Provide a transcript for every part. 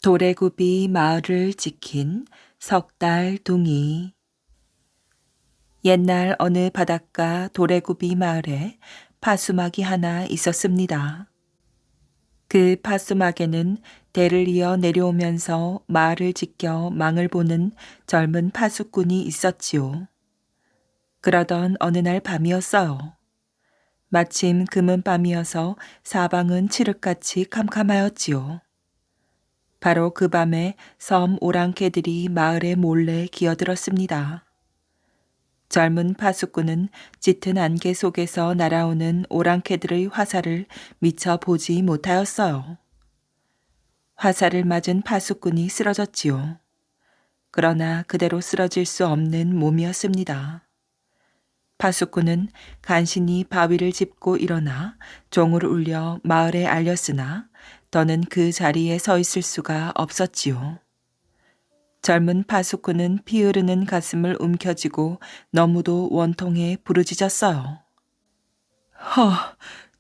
도래구비 마을을 지킨 석달둥이. 옛날 어느 바닷가 도래구비 마을에 파수막이 하나 있었습니다. 그 파수막에는 대를 이어 내려오면서 마을을 지켜 망을 보는 젊은 파수꾼이 있었지요. 그러던 어느 날 밤이었어요. 마침 금은밤이어서 사방은 칠흑같이 캄캄하였지요. 바로 그 밤에 섬 오랑캐들이 마을에 몰래 기어들었습니다. 젊은 파수꾼은 짙은 안개 속에서 날아오는 오랑캐들의 화살을 미처 보지 못하였어요. 화살을 맞은 파수꾼이 쓰러졌지요. 그러나 그대로 쓰러질 수 없는 몸이었습니다. 파수꾼은 간신히 바위를 짚고 일어나 종을 울려 마을에 알렸으나 더는 그 자리에 서 있을 수가 없었지요. 젊은 파수꾼은 피 흐르는 가슴을 움켜쥐고 너무도 원통해 부르짖었어요.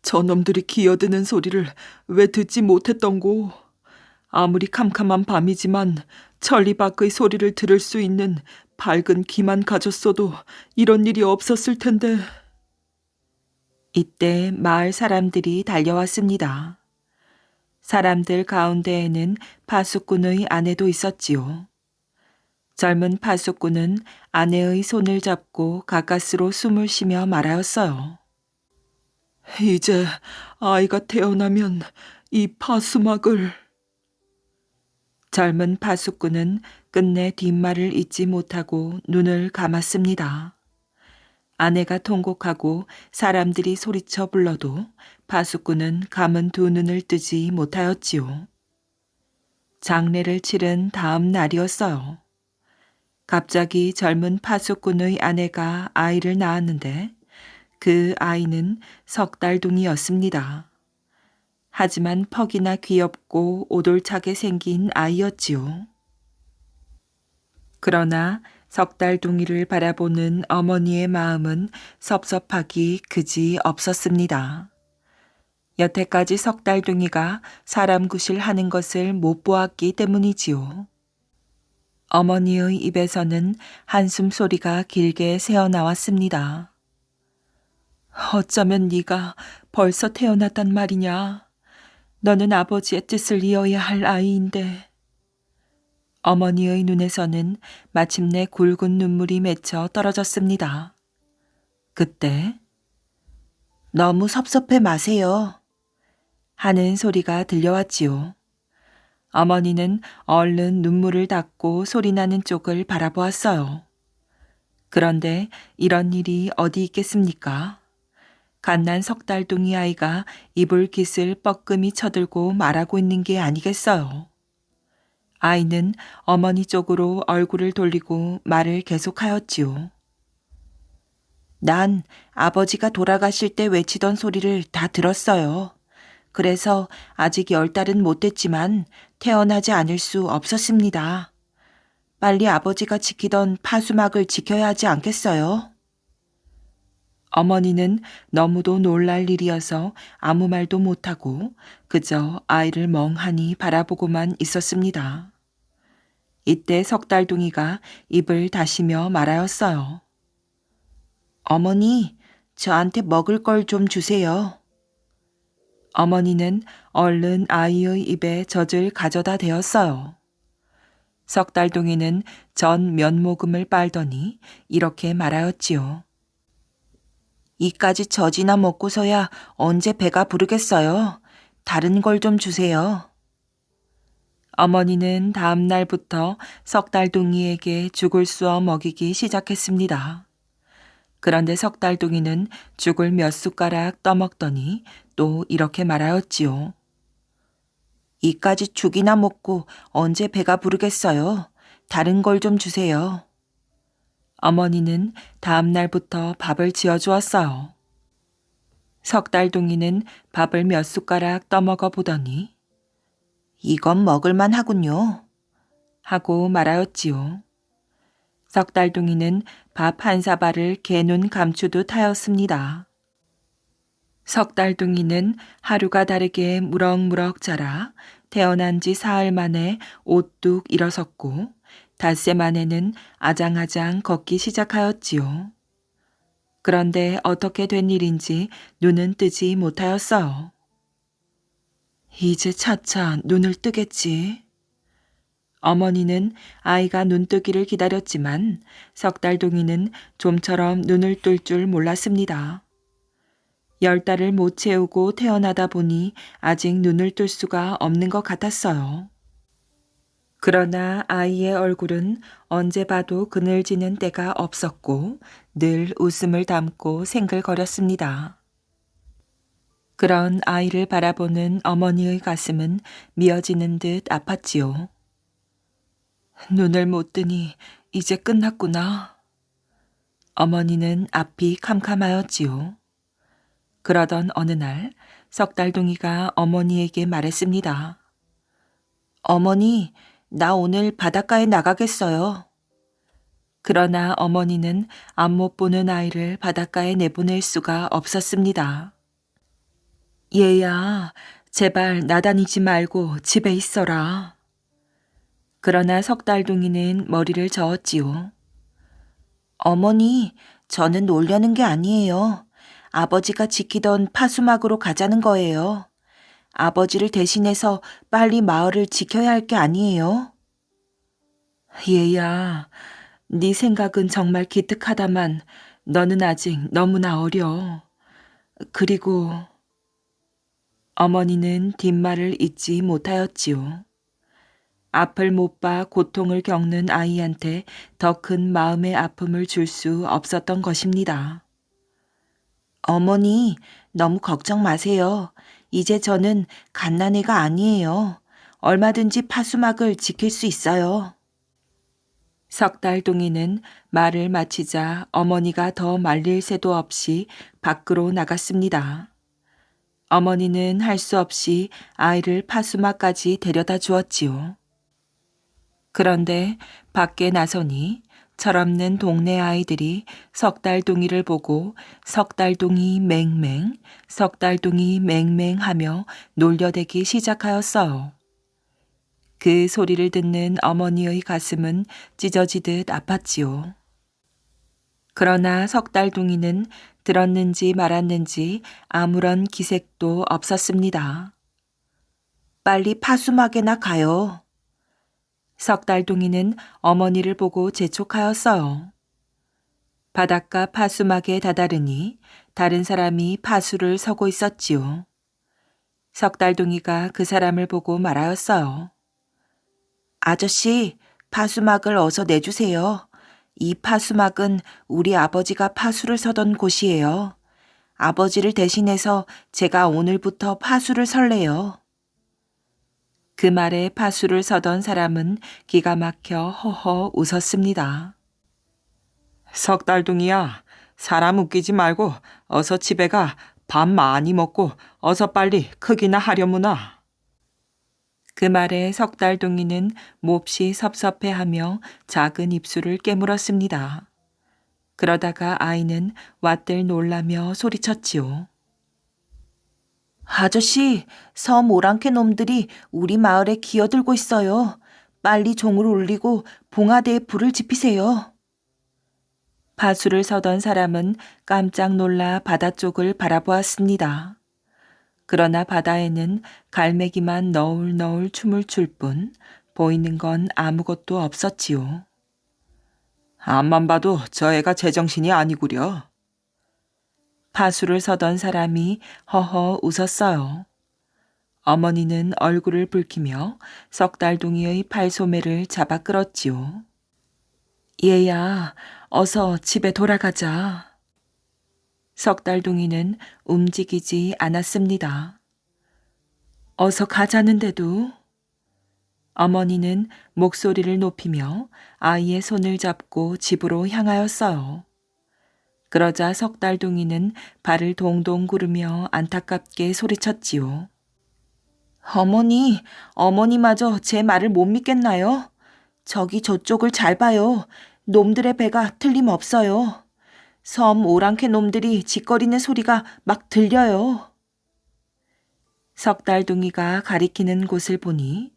저놈들이 기어드는 소리를 왜 듣지 못했던고. 아무리 캄캄한 밤이지만 천리 밖의 소리를 들을 수 있는 밝은 귀만 가졌어도 이런 일이 없었을 텐데. 이때 마을 사람들이 달려왔습니다. 사람들 가운데에는 파수꾼의 아내도 있었지요. 젊은 파수꾼은 아내의 손을 잡고 가까스로 숨을 쉬며 말하였어요. 이제 아이가 태어나면 이 파수막을... 젊은 파수꾼은 끝내 뒷말을 잇지 못하고 눈을 감았습니다. 아내가 통곡하고 사람들이 소리쳐 불러도 파수꾼은 감은 두 눈을 뜨지 못하였지요. 장례를 치른 다음 날이었어요. 갑자기 젊은 파수꾼의 아내가 아이를 낳았는데 그 아이는 석달둥이였습니다. 하지만 퍽이나 귀엽고 오돌차게 생긴 아이였지요. 그러나 석달둥이를 바라보는 어머니의 마음은 섭섭하기 그지 없었습니다. 여태까지 석달둥이가 사람 구실하는 것을 못 보았기 때문이지요. 어머니의 입에서는 한숨 소리가 길게 새어나왔습니다. 어쩌면 네가 벌써 태어났단 말이냐. 너는 아버지의 뜻을 이어야 할 아이인데. 어머니의 눈에서는 마침내 굵은 눈물이 맺혀 떨어졌습니다. 그때 너무 섭섭해 마세요. 하는 소리가 들려왔지요. 어머니는 얼른 눈물을 닦고 소리나는 쪽을 바라보았어요. 그런데 이런 일이 어디 있겠습니까? 갓난 석달둥이 아이가 이불 깃을 뻐끔히 쳐들고 말하고 있는 게 아니겠어요. 아이는 어머니 쪽으로 얼굴을 돌리고 말을 계속하였지요. 난 아버지가 돌아가실 때 외치던 소리를 다 들었어요. 그래서 아직 10달은 못 됐지만 태어나지 않을 수 없었습니다. 빨리 아버지가 지키던 파수막을 지켜야 하지 않겠어요? 어머니는 너무도 놀랄 일이어서 아무 말도 못하고 그저 아이를 멍하니 바라보고만 있었습니다. 이때 석달둥이가 입을 다시며 말하였어요. 어머니, 저한테 먹을 걸 좀 주세요. 어머니는 얼른 아이의 입에 젖을 가져다 대었어요. 석달둥이는 전 면모금을 빨더니 이렇게 말하였지요. 이까지 젖이나 먹고서야 언제 배가 부르겠어요. 다른 걸 좀 주세요. 어머니는 다음 날부터 석달둥이에게 죽을 쑤어 먹이기 시작했습니다. 그런데 석달둥이는 죽을 몇 숟가락 떠먹더니 또 이렇게 말하였지요. 이까지 죽이나 먹고 언제 배가 부르겠어요. 다른 걸 좀 주세요. 어머니는 다음 날부터 밥을 지어주었어요. 석달둥이는 밥을 몇 숟가락 떠먹어 보더니 이건 먹을만 하군요. 하고 말하였지요. 석달둥이는 밥 한 사발을 개눈 감추듯 하였습니다. 석달둥이는 하루가 다르게 무럭무럭 자라 태어난 지 사흘 만에 오뚝 일어섰고 닷새 만에는 아장아장 걷기 시작하였지요. 그런데 어떻게 된 일인지 눈은 뜨지 못하였어요. 이제 차차 눈을 뜨겠지. 어머니는 아이가 눈뜨기를 기다렸지만 석달동이는 좀처럼 눈을 뜰 줄 몰랐습니다. 10달을 못 채우고 태어나다 보니 아직 눈을 뜰 수가 없는 것 같았어요. 그러나 아이의 얼굴은 언제 봐도 그늘지는 때가 없었고 늘 웃음을 담고 생글거렸습니다. 그런 아이를 바라보는 어머니의 가슴은 미어지는 듯 아팠지요. 눈을 못 뜨니 이제 끝났구나. 어머니는 앞이 캄캄하였지요. 그러던 어느 날 석달동이가 어머니에게 말했습니다. 어머니, 나 오늘 바닷가에 나가겠어요. 그러나 어머니는 앞못 보는 아이를 바닷가에 내보낼 수가 없었습니다. 얘야, 제발 나다니지 말고 집에 있어라. 그러나 석달둥이는 머리를 저었지요. 어머니, 저는 놀려는 게 아니에요. 아버지가 지키던 파수막으로 가자는 거예요. 아버지를 대신해서 빨리 마을을 지켜야 할 게 아니에요. 얘야, 네 생각은 정말 기특하다만 너는 아직 너무나 어려. 그리고 어머니는 뒷말을 잇지 못하였지요. 앞을 못 봐 고통을 겪는 아이한테 더 큰 마음의 아픔을 줄 수 없었던 것입니다. 어머니, 너무 걱정 마세요. 이제 저는 갓난애가 아니에요. 얼마든지 파수막을 지킬 수 있어요. 석달동이는 말을 마치자 어머니가 더 말릴 새도 없이 밖으로 나갔습니다. 어머니는 할 수 없이 아이를 파수막까지 데려다 주었지요. 그런데 밖에 나서니 철없는 동네 아이들이 석달동이를 보고 석달동이 맹맹, 석달동이 맹맹 하며 놀려대기 시작하였어요. 그 소리를 듣는 어머니의 가슴은 찢어지듯 아팠지요. 그러나 석달둥이는 들었는지 말았는지 아무런 기색도 없었습니다. 빨리 파수막에나 가요. 석달둥이는 어머니를 보고 재촉하였어요. 바닷가 파수막에 다다르니 다른 사람이 파수를 서고 있었지요. 석달둥이가 그 사람을 보고 말하였어요. 아저씨, 파수막을 어서 내주세요. 이 파수막은 우리 아버지가 파수를 서던 곳이에요. 아버지를 대신해서 제가 오늘부터 파수를 설래요. 그 말에 파수를 서던 사람은 기가 막혀 허허 웃었습니다. 석달둥이야, 사람 웃기지 말고 어서 집에 가 밥 많이 먹고 어서 빨리 크기나 하려무나. 그 말에 석달둥이는 몹시 섭섭해하며 작은 입술을 깨물었습니다. 그러다가 아이는 왓들 놀라며 소리쳤지요. 아저씨, 섬 오랑캐 놈들이 우리 마을에 기어들고 있어요. 빨리 종을 울리고 봉화대에 불을 지피세요. 파수를 서던 사람은 깜짝 놀라 바다 쪽을 바라보았습니다. 그러나 바다에는 갈매기만 너울너울 춤을 출 뿐 보이는 건 아무것도 없었지요. 앞만 봐도 저 애가 제정신이 아니구려. 파수를 서던 사람이 허허 웃었어요. 어머니는 얼굴을 붉히며 석달둥이의 팔소매를 잡아 끌었지요. 얘야, 어서 집에 돌아가자. 석달둥이는 움직이지 않았습니다. 어서 가자는데도. 어머니는 목소리를 높이며 아이의 손을 잡고 집으로 향하였어요. 그러자 석달둥이는 발을 동동 구르며 안타깝게 소리쳤지요. 어머니, 어머니마저 제 말을 못 믿겠나요? 저기 저쪽을 잘 봐요. 놈들의 배가 틀림없어요. 섬 오랑캐 놈들이 짓거리는 소리가 막 들려요. 석달둥이가 가리키는 곳을 보니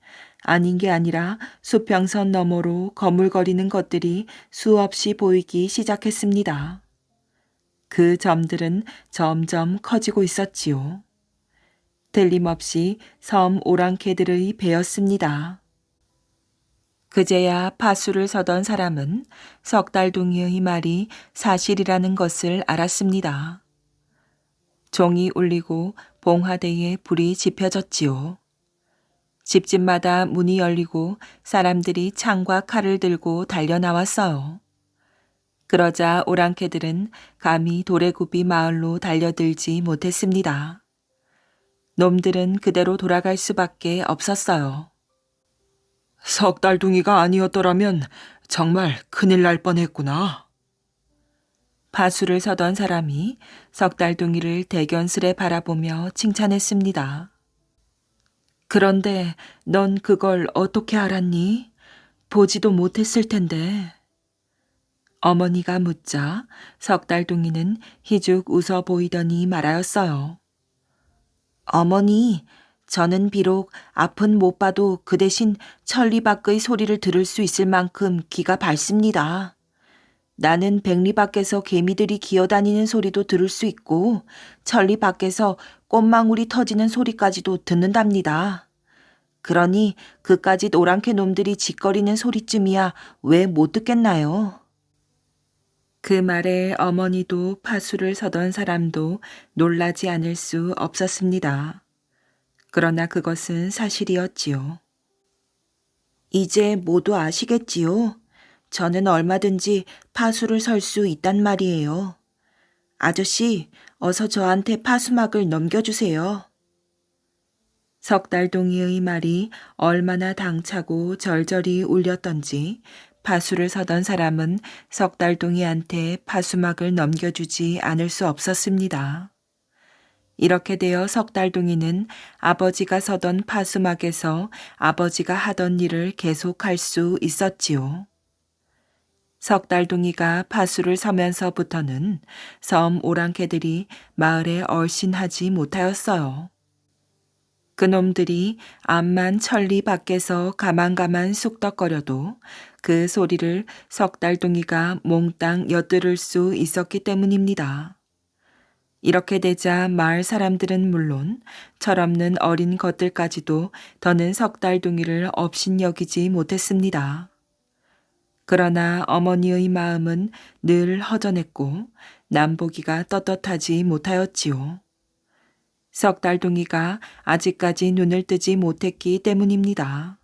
아닌 게 아니라 수평선 너머로 거물거리는 것들이 수없이 보이기 시작했습니다. 그 점들은 점점 커지고 있었지요. 틀림없이 섬 오랑캐들의 배였습니다. 그제야 파수를 서던 사람은 석달둥이의 말이 사실이라는 것을 알았습니다. 종이 울리고 봉화대에 불이 지펴졌지요. 집집마다 문이 열리고 사람들이 창과 칼을 들고 달려나왔어요. 그러자 오랑캐들은 감히 도래구비 마을로 달려들지 못했습니다. 놈들은 그대로 돌아갈 수밖에 없었어요. 석달둥이가 아니었더라면 정말 큰일 날 뻔했구나. 파수를 서던 사람이 석달둥이를 대견스레 바라보며 칭찬했습니다. 그런데 넌 그걸 어떻게 알았니? 보지도 못했을 텐데. 어머니가 묻자 석달둥이는 희죽 웃어 보이더니 말하였어요. 어머니, 저는 비록 앞은 못 봐도 그 대신 천리 밖의 소리를 들을 수 있을 만큼 귀가 밝습니다. 나는 백리 밖에서 개미들이 기어다니는 소리도 들을 수 있고 천리 밖에서 꽃망울이 터지는 소리까지도 듣는답니다. 그러니 그까짓 오랑캐 놈들이 짓거리는 소리쯤이야 왜 못 듣겠나요? 그 말에 어머니도 파수를 서던 사람도 놀라지 않을 수 없었습니다. 그러나 그것은 사실이었지요. 이제 모두 아시겠지요? 저는 얼마든지 파수를 설 수 있단 말이에요. 아저씨, 어서 저한테 파수막을 넘겨주세요. 석달동이의 말이 얼마나 당차고 절절히 울렸던지 파수를 서던 사람은 석달동이한테 파수막을 넘겨주지 않을 수 없었습니다. 이렇게 되어 석달동이는 아버지가 서던 파수막에서 아버지가 하던 일을 계속할 수 있었지요. 석달둥이가 파수를 서면서부터는 섬 오랑캐들이 마을에 얼씬하지 못하였어요. 그놈들이 암만 천리 밖에서 가만가만 쑥덕거려도 그 소리를 석달둥이가 몽땅 엿들을 수 있었기 때문입니다. 이렇게 되자 마을 사람들은 물론 철없는 어린 것들까지도 더는 석달둥이를 업신여기지 못했습니다. 그러나 어머니의 마음은 늘 허전했고 남보기가 떳떳하지 못하였지요. 석달둥이가 아직까지 눈을 뜨지 못했기 때문입니다.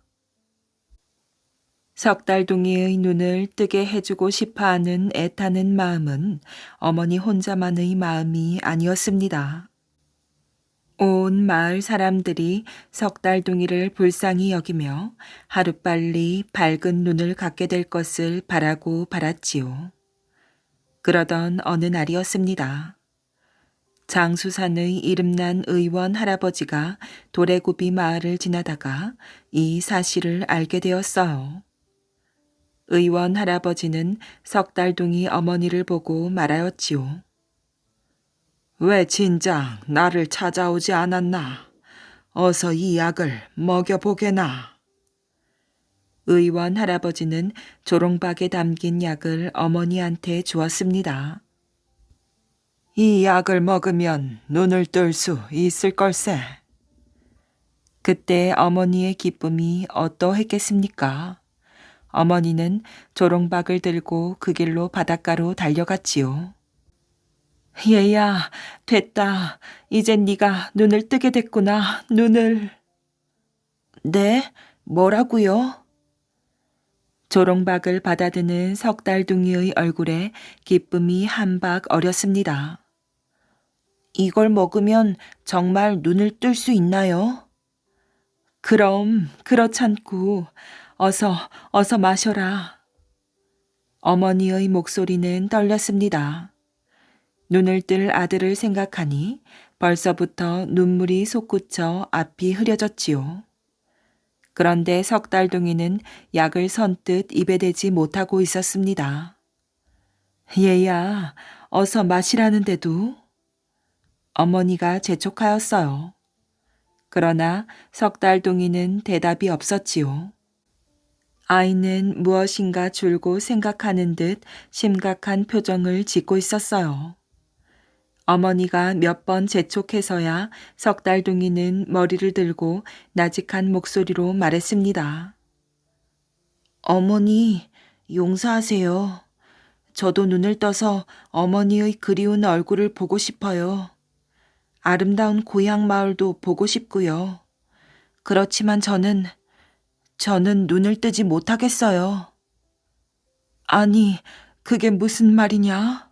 석달둥이의 눈을 뜨게 해주고 싶어하는 애타는 마음은 어머니 혼자만의 마음이 아니었습니다. 온 마을 사람들이 석달둥이를 불쌍히 여기며 하루빨리 밝은 눈을 갖게 될 것을 바라고 바랐지요. 그러던 어느 날이었습니다. 장수산의 이름난 의원 할아버지가 도래구비 마을을 지나다가 이 사실을 알게 되었어요. 의원 할아버지는 석달둥이 어머니를 보고 말하였지요. 왜 진작 나를 찾아오지 않았나? 어서 이 약을 먹여보게나. 의원 할아버지는 조롱박에 담긴 약을 어머니한테 주었습니다. 이 약을 먹으면 눈을 뜰 수 있을 걸세. 그때 어머니의 기쁨이 어떠했겠습니까? 어머니는 조롱박을 들고 그 길로 바닷가로 달려갔지요. 얘야, 됐다. 이젠 네가 눈을 뜨게 됐구나, 눈을. 네? 뭐라고요? 조롱박을 받아드는 석달둥이의 얼굴에 기쁨이 한박 어렸습니다. 이걸 먹으면 정말 눈을 뜰 수 있나요? 그럼 그렇잖고 어서 마셔라. 어머니의 목소리는 떨렸습니다. 눈을 뜰 아들을 생각하니 벌써부터 눈물이 솟구쳐 앞이 흐려졌지요. 그런데 석달둥이는 약을 선뜻 입에 대지 못하고 있었습니다. 얘야, 어서 마시라는데도. 어머니가 재촉하였어요. 그러나 석달동이는 대답이 없었지요. 아이는 무엇인가 줄곧 생각하는 듯 심각한 표정을 짓고 있었어요. 어머니가 몇 번 재촉해서야 석달둥이는 머리를 들고 나직한 목소리로 말했습니다. 어머니, 용서하세요. 저도 눈을 떠서 어머니의 그리운 얼굴을 보고 싶어요. 아름다운 고향 마을도 보고 싶고요. 그렇지만 저는 눈을 뜨지 못하겠어요. 아니, 그게 무슨 말이냐?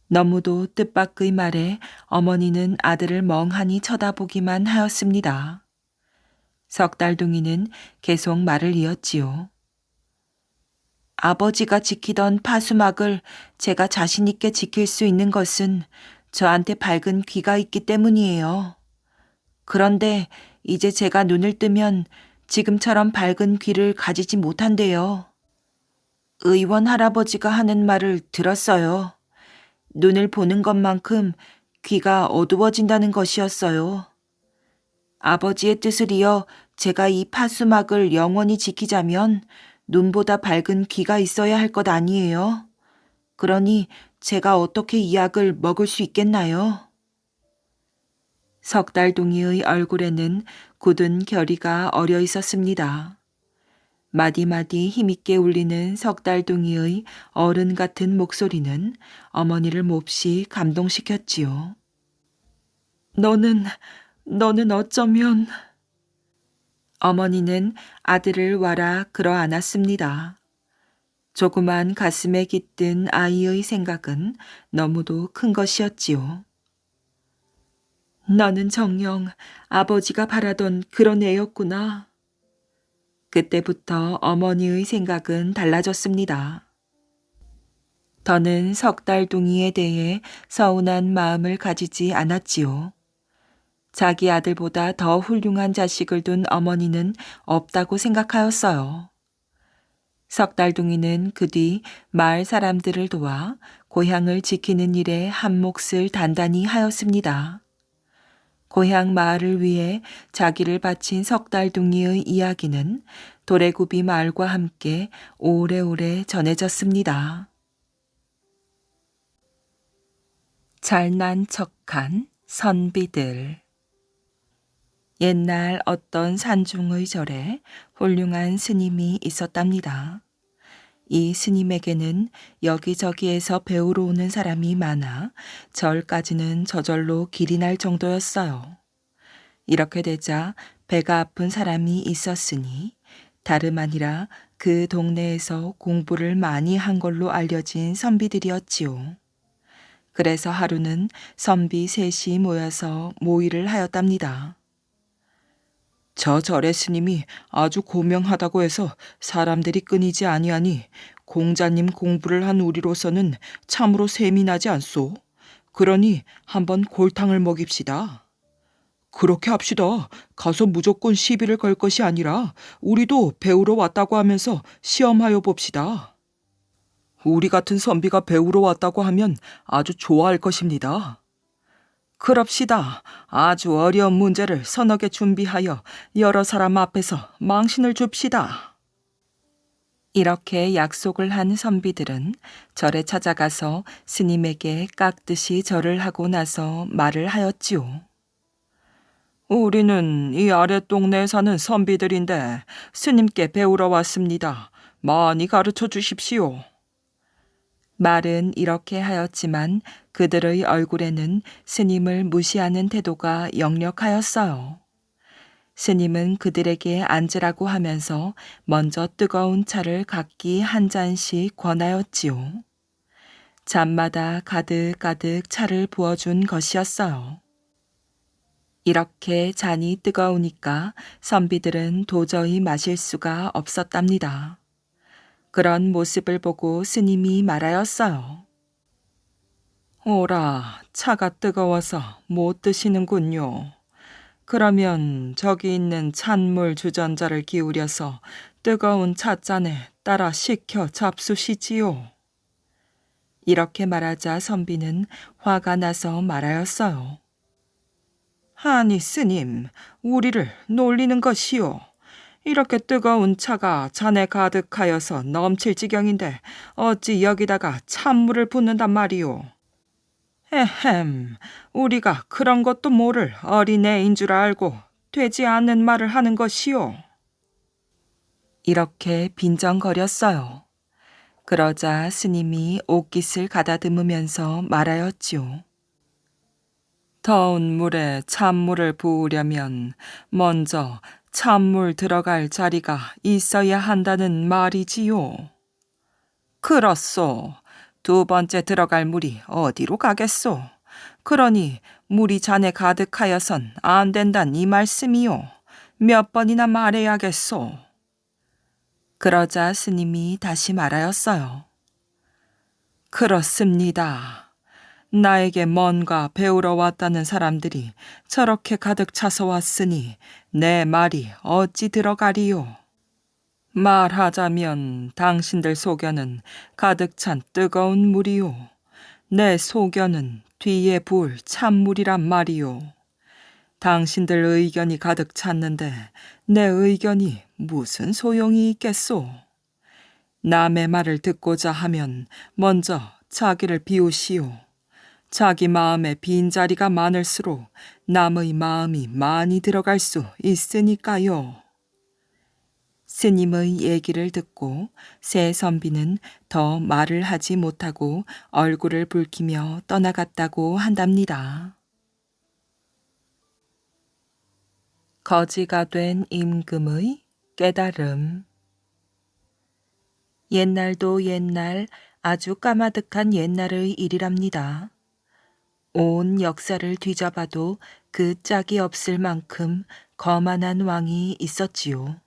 너무도 뜻밖의 말에 어머니는 아들을 멍하니 쳐다보기만 하였습니다. 석달둥이는 계속 말을 이었지요. 아버지가 지키던 파수막을 제가 자신 있게 지킬 수 있는 것은 저한테 밝은 귀가 있기 때문이에요. 그런데 이제 제가 눈을 뜨면 지금처럼 밝은 귀를 가지지 못한대요. 의원 할아버지가 하는 말을 들었어요. 눈을 보는 것만큼 귀가 어두워진다는 것이었어요. 아버지의 뜻을 이어 제가 이 파수막을 영원히 지키자면 눈보다 밝은 귀가 있어야 할 것 아니에요. 그러니 제가 어떻게 이 약을 먹을 수 있겠나요? 석달둥이의 얼굴에는 굳은 결의가 어려 있었습니다. 마디마디 힘있게 울리는 석달둥이의 어른 같은 목소리는 어머니를 몹시 감동시켰지요. 너는 어쩌면... 어머니는 아들을 와라 끌어안았습니다. 조그만 가슴에 깃든 아이의 생각은 너무도 큰 것이었지요. 나는 정녕 아버지가 바라던 그런 애였구나. 그때부터 어머니의 생각은 달라졌습니다. 더는 석달둥이에 대해 서운한 마음을 가지지 않았지요. 자기 아들보다 더 훌륭한 자식을 둔 어머니는 없다고 생각하였어요. 석달둥이는 그 뒤 마을 사람들을 도와 고향을 지키는 일에 한 몫을 단단히 하였습니다. 고향 마을을 위해 자기를 바친 석달둥이의 이야기는 도래구비 마을과 함께 오래오래 전해졌습니다. 잘난 척한 선비들. 옛날 어떤 산중의 절에 훌륭한 스님이 있었답니다. 이 스님에게는 여기저기에서 배우러 오는 사람이 많아 절까지는 저절로 길이 날 정도였어요. 이렇게 되자 배가 아픈 사람이 있었으니 다름 아니라 그 동네에서 공부를 많이 한 걸로 알려진 선비들이었지요. 그래서 하루는 선비 셋이 모여서 모의를 하였답니다. 저 절의 스님이 아주 고명하다고 해서 사람들이 끊이지 아니하니 공자님 공부를 한 우리로서는 참으로 셈이 나지 않소. 그러니 한번 골탕을 먹입시다. 그렇게 합시다. 가서 무조건 시비를 걸 것이 아니라 우리도 배우러 왔다고 하면서 시험하여 봅시다. 우리 같은 선비가 배우러 왔다고 하면 아주 좋아할 것입니다. 그럽시다. 아주 어려운 문제를 서너 개 준비하여 여러 사람 앞에서 망신을 줍시다. 이렇게 약속을 한 선비들은 절에 찾아가서 스님에게 깍듯이 절을 하고 나서 말을 하였지요. 우리는 이 아랫동네에 사는 선비들인데 스님께 배우러 왔습니다. 많이 가르쳐 주십시오. 말은 이렇게 하였지만 그들의 얼굴에는 스님을 무시하는 태도가 역력하였어요. 스님은 그들에게 앉으라고 하면서 먼저 뜨거운 차를 각기 한 잔씩 권하였지요. 잔마다 가득가득 차를 부어준 것이었어요. 이렇게 잔이 뜨거우니까 선비들은 도저히 마실 수가 없었답니다. 그런 모습을 보고 스님이 말하였어요. 오라, 차가 뜨거워서 못 드시는군요. 그러면 저기 있는 찬물 주전자를 기울여서 뜨거운 찻잔에 따라 식혀 잡수시지요. 이렇게 말하자 선비는 화가 나서 말하였어요. 아니, 스님, 우리를 놀리는 것이오. 이렇게 뜨거운 차가 잔에 가득하여서 넘칠 지경인데 어찌 여기다가 찬물을 붓는단 말이오. 에헴, 우리가 그런 것도 모를 어린애인 줄 알고 되지 않는 말을 하는 것이오. 이렇게 빈정거렸어요. 그러자 스님이 옷깃을 가다듬으면서 말하였지요. 더운 물에 찬물을 부으려면 먼저 찬물 들어갈 자리가 있어야 한다는 말이지요. 그렇소. 두 번째 들어갈 물이 어디로 가겠소? 그러니 물이 잔에 가득하여선 안 된단 이 말씀이요. 몇 번이나 말해야겠소. 그러자 스님이 다시 말하였어요. 그렇습니다. 나에게 뭔가 배우러 왔다는 사람들이 저렇게 가득 차서 왔으니 내 말이 어찌 들어가리요. 말하자면 당신들 소견은 가득 찬 뜨거운 물이요. 내 소견은 뒤에 부을 찬물이란 말이요. 당신들 의견이 가득 찼는데 내 의견이 무슨 소용이 있겠소. 남의 말을 듣고자 하면 먼저 자기를 비우시오. 자기 마음에 빈자리가 많을수록 남의 마음이 많이 들어갈 수 있으니까요. 스님의 얘기를 듣고 새 선비는 더 말을 하지 못하고 얼굴을 붉히며 떠나갔다고 한답니다. 거지가 된 임금의 깨달음. 옛날도 옛날, 아주 까마득한 옛날의 일이랍니다. 온 역사를 뒤져봐도 그 짝이 없을 만큼 거만한 왕이 있었지요.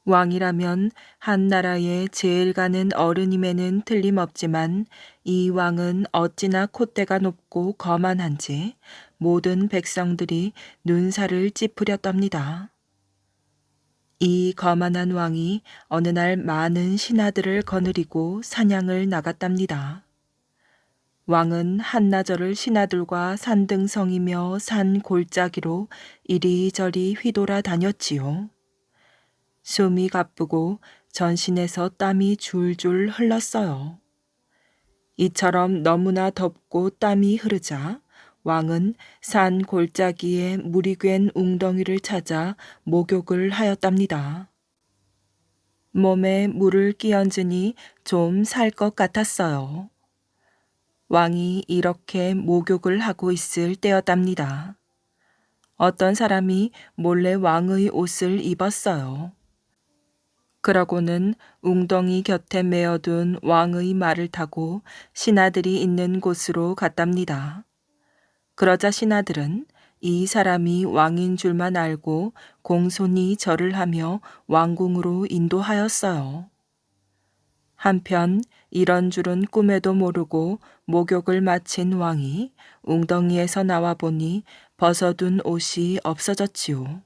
왕이라면 한 나라의 제일 가는 어른임에는 틀림없지만 이 왕은 어찌나 콧대가 높고 거만한지 모든 백성들이 눈살을 찌푸렸답니다. 이 거만한 왕이 어느 날 많은 신하들을 거느리고 사냥을 나갔답니다. 왕은 한나절을 신하들과 산등성이며 산 골짜기로 이리저리 휘돌아 다녔지요. 숨이 가쁘고 전신에서 땀이 줄줄 흘렀어요. 이처럼 너무나 덥고 땀이 흐르자 왕은 산 골짜기에 물이 괸 웅덩이를 찾아 목욕을 하였답니다. 몸에 물을 끼얹으니 좀 살 것 같았어요. 왕이 이렇게 목욕을 하고 있을 때였답니다. 어떤 사람이 몰래 왕의 옷을 입었어요. 그러고는 웅덩이 곁에 메어둔 왕의 말을 타고 신하들이 있는 곳으로 갔답니다. 그러자 신하들은 이 사람이 왕인 줄만 알고 공손히 절을 하며 왕궁으로 인도하였어요. 한편 이런 줄은 꿈에도 모르고 목욕을 마친 왕이 웅덩이에서 나와 보니 벗어둔 옷이 없어졌지요.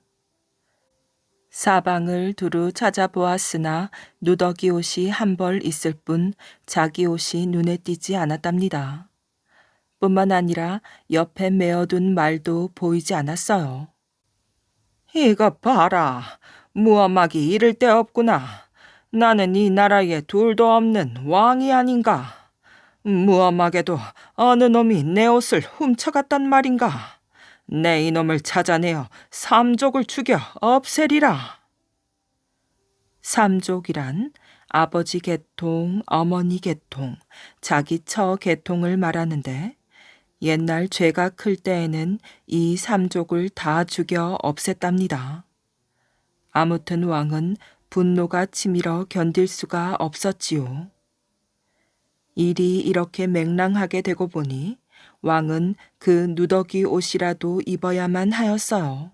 사방을 두루 찾아보았으나 누더기 옷이 한 벌 있을 뿐 자기 옷이 눈에 띄지 않았답니다. 뿐만 아니라 옆에 메어둔 말도 보이지 않았어요. 이것 봐라. 무엄하기 이를 데 없구나. 나는 이 나라에 둘도 없는 왕이 아닌가. 무엄하게도 어느 놈이 내 옷을 훔쳐갔단 말인가. 내 이놈을 찾아내어 삼족을 죽여 없애리라. 삼족이란 아버지 계통, 어머니 계통, 자기 처 계통을 말하는데 옛날 죄가 클 때에는 이 삼족을 다 죽여 없앴답니다. 아무튼 왕은 분노가 치밀어 견딜 수가 없었지요. 일이 이렇게 맹랑하게 되고 보니 왕은 그 누더기 옷이라도 입어야만 하였어요.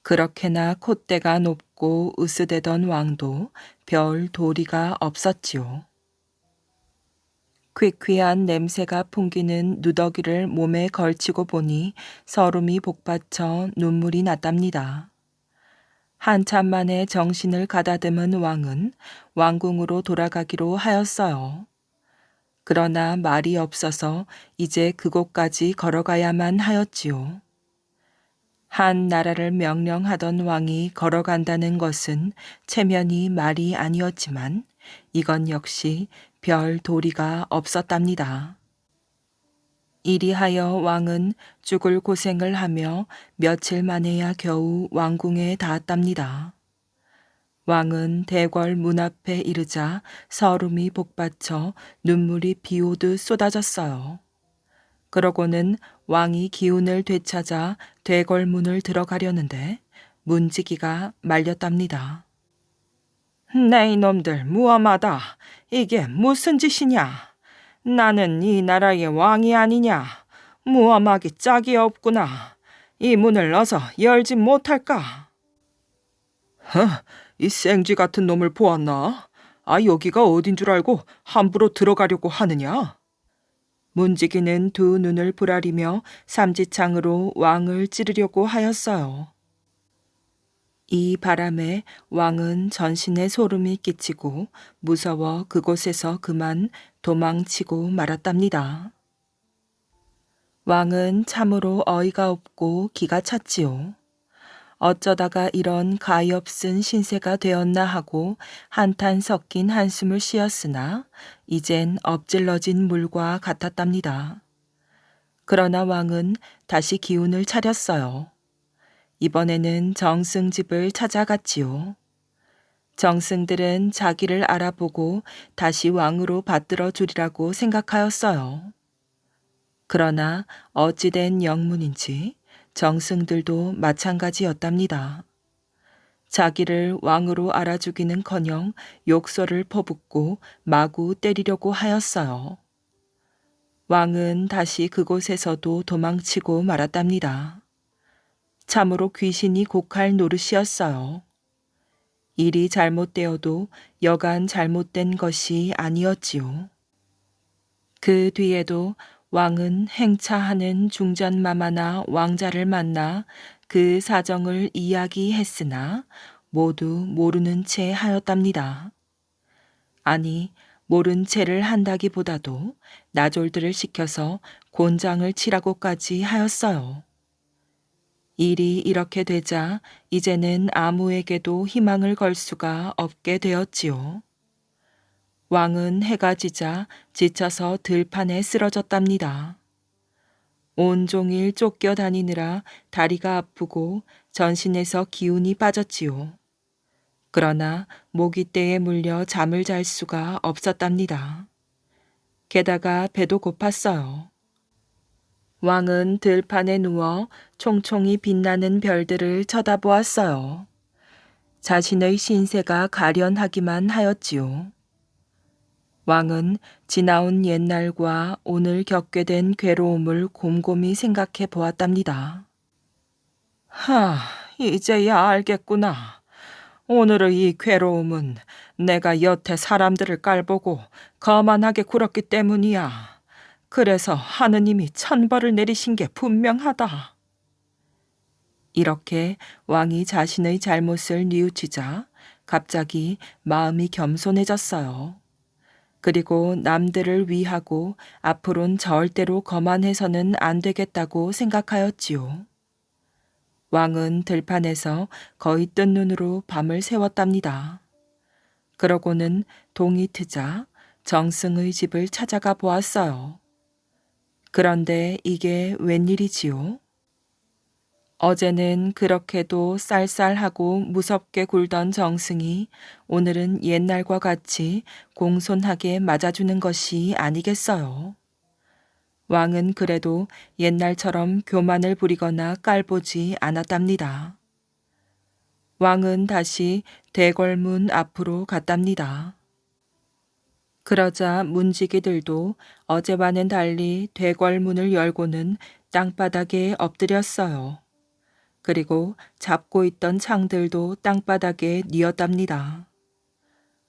그렇게나 콧대가 높고 으스대던 왕도 별 도리가 없었지요. 퀴퀴한 냄새가 풍기는 누더기를 몸에 걸치고 보니 서름이 복받쳐 눈물이 났답니다. 한참 만에 정신을 가다듬은 왕은 왕궁으로 돌아가기로 하였어요. 그러나 말이 없어서 이제 그곳까지 걸어가야만 하였지요. 한 나라를 명령하던 왕이 걸어간다는 것은 체면이 말이 아니었지만 이건 역시 별 도리가 없었답니다. 이리하여 왕은 죽을 고생을 하며 며칠 만에야 겨우 왕궁에 닿았답니다. 왕은 대궐 문 앞에 이르자 서름이 복받쳐 눈물이 비오듯 쏟아졌어요. 그러고는 왕이 기운을 되찾아 대궐 문을 들어가려는데 문지기가 말렸답니다. 네 이놈들 무엄하다. 이게 무슨 짓이냐. 나는 이 나라의 왕이 아니냐. 무엄하기 짝이 없구나. 이 문을 어서 열지 못할까? 이 생쥐 같은 놈을 보았나? 여기가 어딘 줄 알고 함부로 들어가려고 하느냐? 문지기는 두 눈을 부라리며 삼지창으로 왕을 찌르려고 하였어요. 이 바람에 왕은 전신에 소름이 끼치고 무서워 그곳에서 그만 도망치고 말았답니다. 왕은 참으로 어이가 없고 기가 찼지요. 어쩌다가 이런 가엾은 신세가 되었나 하고 한탄 섞인 한숨을 쉬었으나 이젠 엎질러진 물과 같았답니다. 그러나 왕은 다시 기운을 차렸어요. 이번에는 정승집을 찾아갔지요. 정승들은 자기를 알아보고 다시 왕으로 받들어 주리라고 생각하였어요. 그러나 어찌된 영문인지 정승들도 마찬가지였답니다. 자기를 왕으로 알아주기는커녕 욕설을 퍼붓고 마구 때리려고 하였어요. 왕은 다시 그곳에서도 도망치고 말았답니다. 참으로 귀신이 곡할 노릇이었어요. 일이 잘못되어도 여간 잘못된 것이 아니었지요. 그 뒤에도 왕은 행차하는 중전마마나 왕자를 만나 그 사정을 이야기했으나 모두 모르는 채 하였답니다. 아니, 모른 채를 한다기보다도 나졸들을 시켜서 곤장을 치라고까지 하였어요. 일이 이렇게 되자 이제는 아무에게도 희망을 걸 수가 없게 되었지요. 왕은 해가 지자 지쳐서 들판에 쓰러졌답니다. 온종일 쫓겨다니느라 다리가 아프고 전신에서 기운이 빠졌지요. 그러나 모기떼에 물려 잠을 잘 수가 없었답니다. 게다가 배도 고팠어요. 왕은 들판에 누워 총총히 빛나는 별들을 쳐다보았어요. 자신의 신세가 가련하기만 하였지요. 왕은 지나온 옛날과 오늘 겪게 된 괴로움을 곰곰이 생각해 보았답니다. 이제야 알겠구나. 오늘의 이 괴로움은 내가 여태 사람들을 깔보고 거만하게 굴었기 때문이야. 그래서 하느님이 천벌을 내리신 게 분명하다. 이렇게 왕이 자신의 잘못을 뉘우치자 갑자기 마음이 겸손해졌어요. 그리고 남들을 위하고 앞으론 절대로 거만해서는 안 되겠다고 생각하였지요. 왕은 들판에서 거의 뜬 눈으로 밤을 새웠답니다. 그러고는 동이 트자 정승의 집을 찾아가 보았어요. 그런데 이게 웬일이지요? 어제는 그렇게도 쌀쌀하고 무섭게 굴던 정승이 오늘은 옛날과 같이 공손하게 맞아주는 것이 아니겠어요. 왕은 그래도 옛날처럼 교만을 부리거나 깔보지 않았답니다. 왕은 다시 대궐문 앞으로 갔답니다. 그러자 문지기들도 어제와는 달리 대궐문을 열고는 땅바닥에 엎드렸어요. 그리고 잡고 있던 창들도 땅바닥에 뉘었답니다.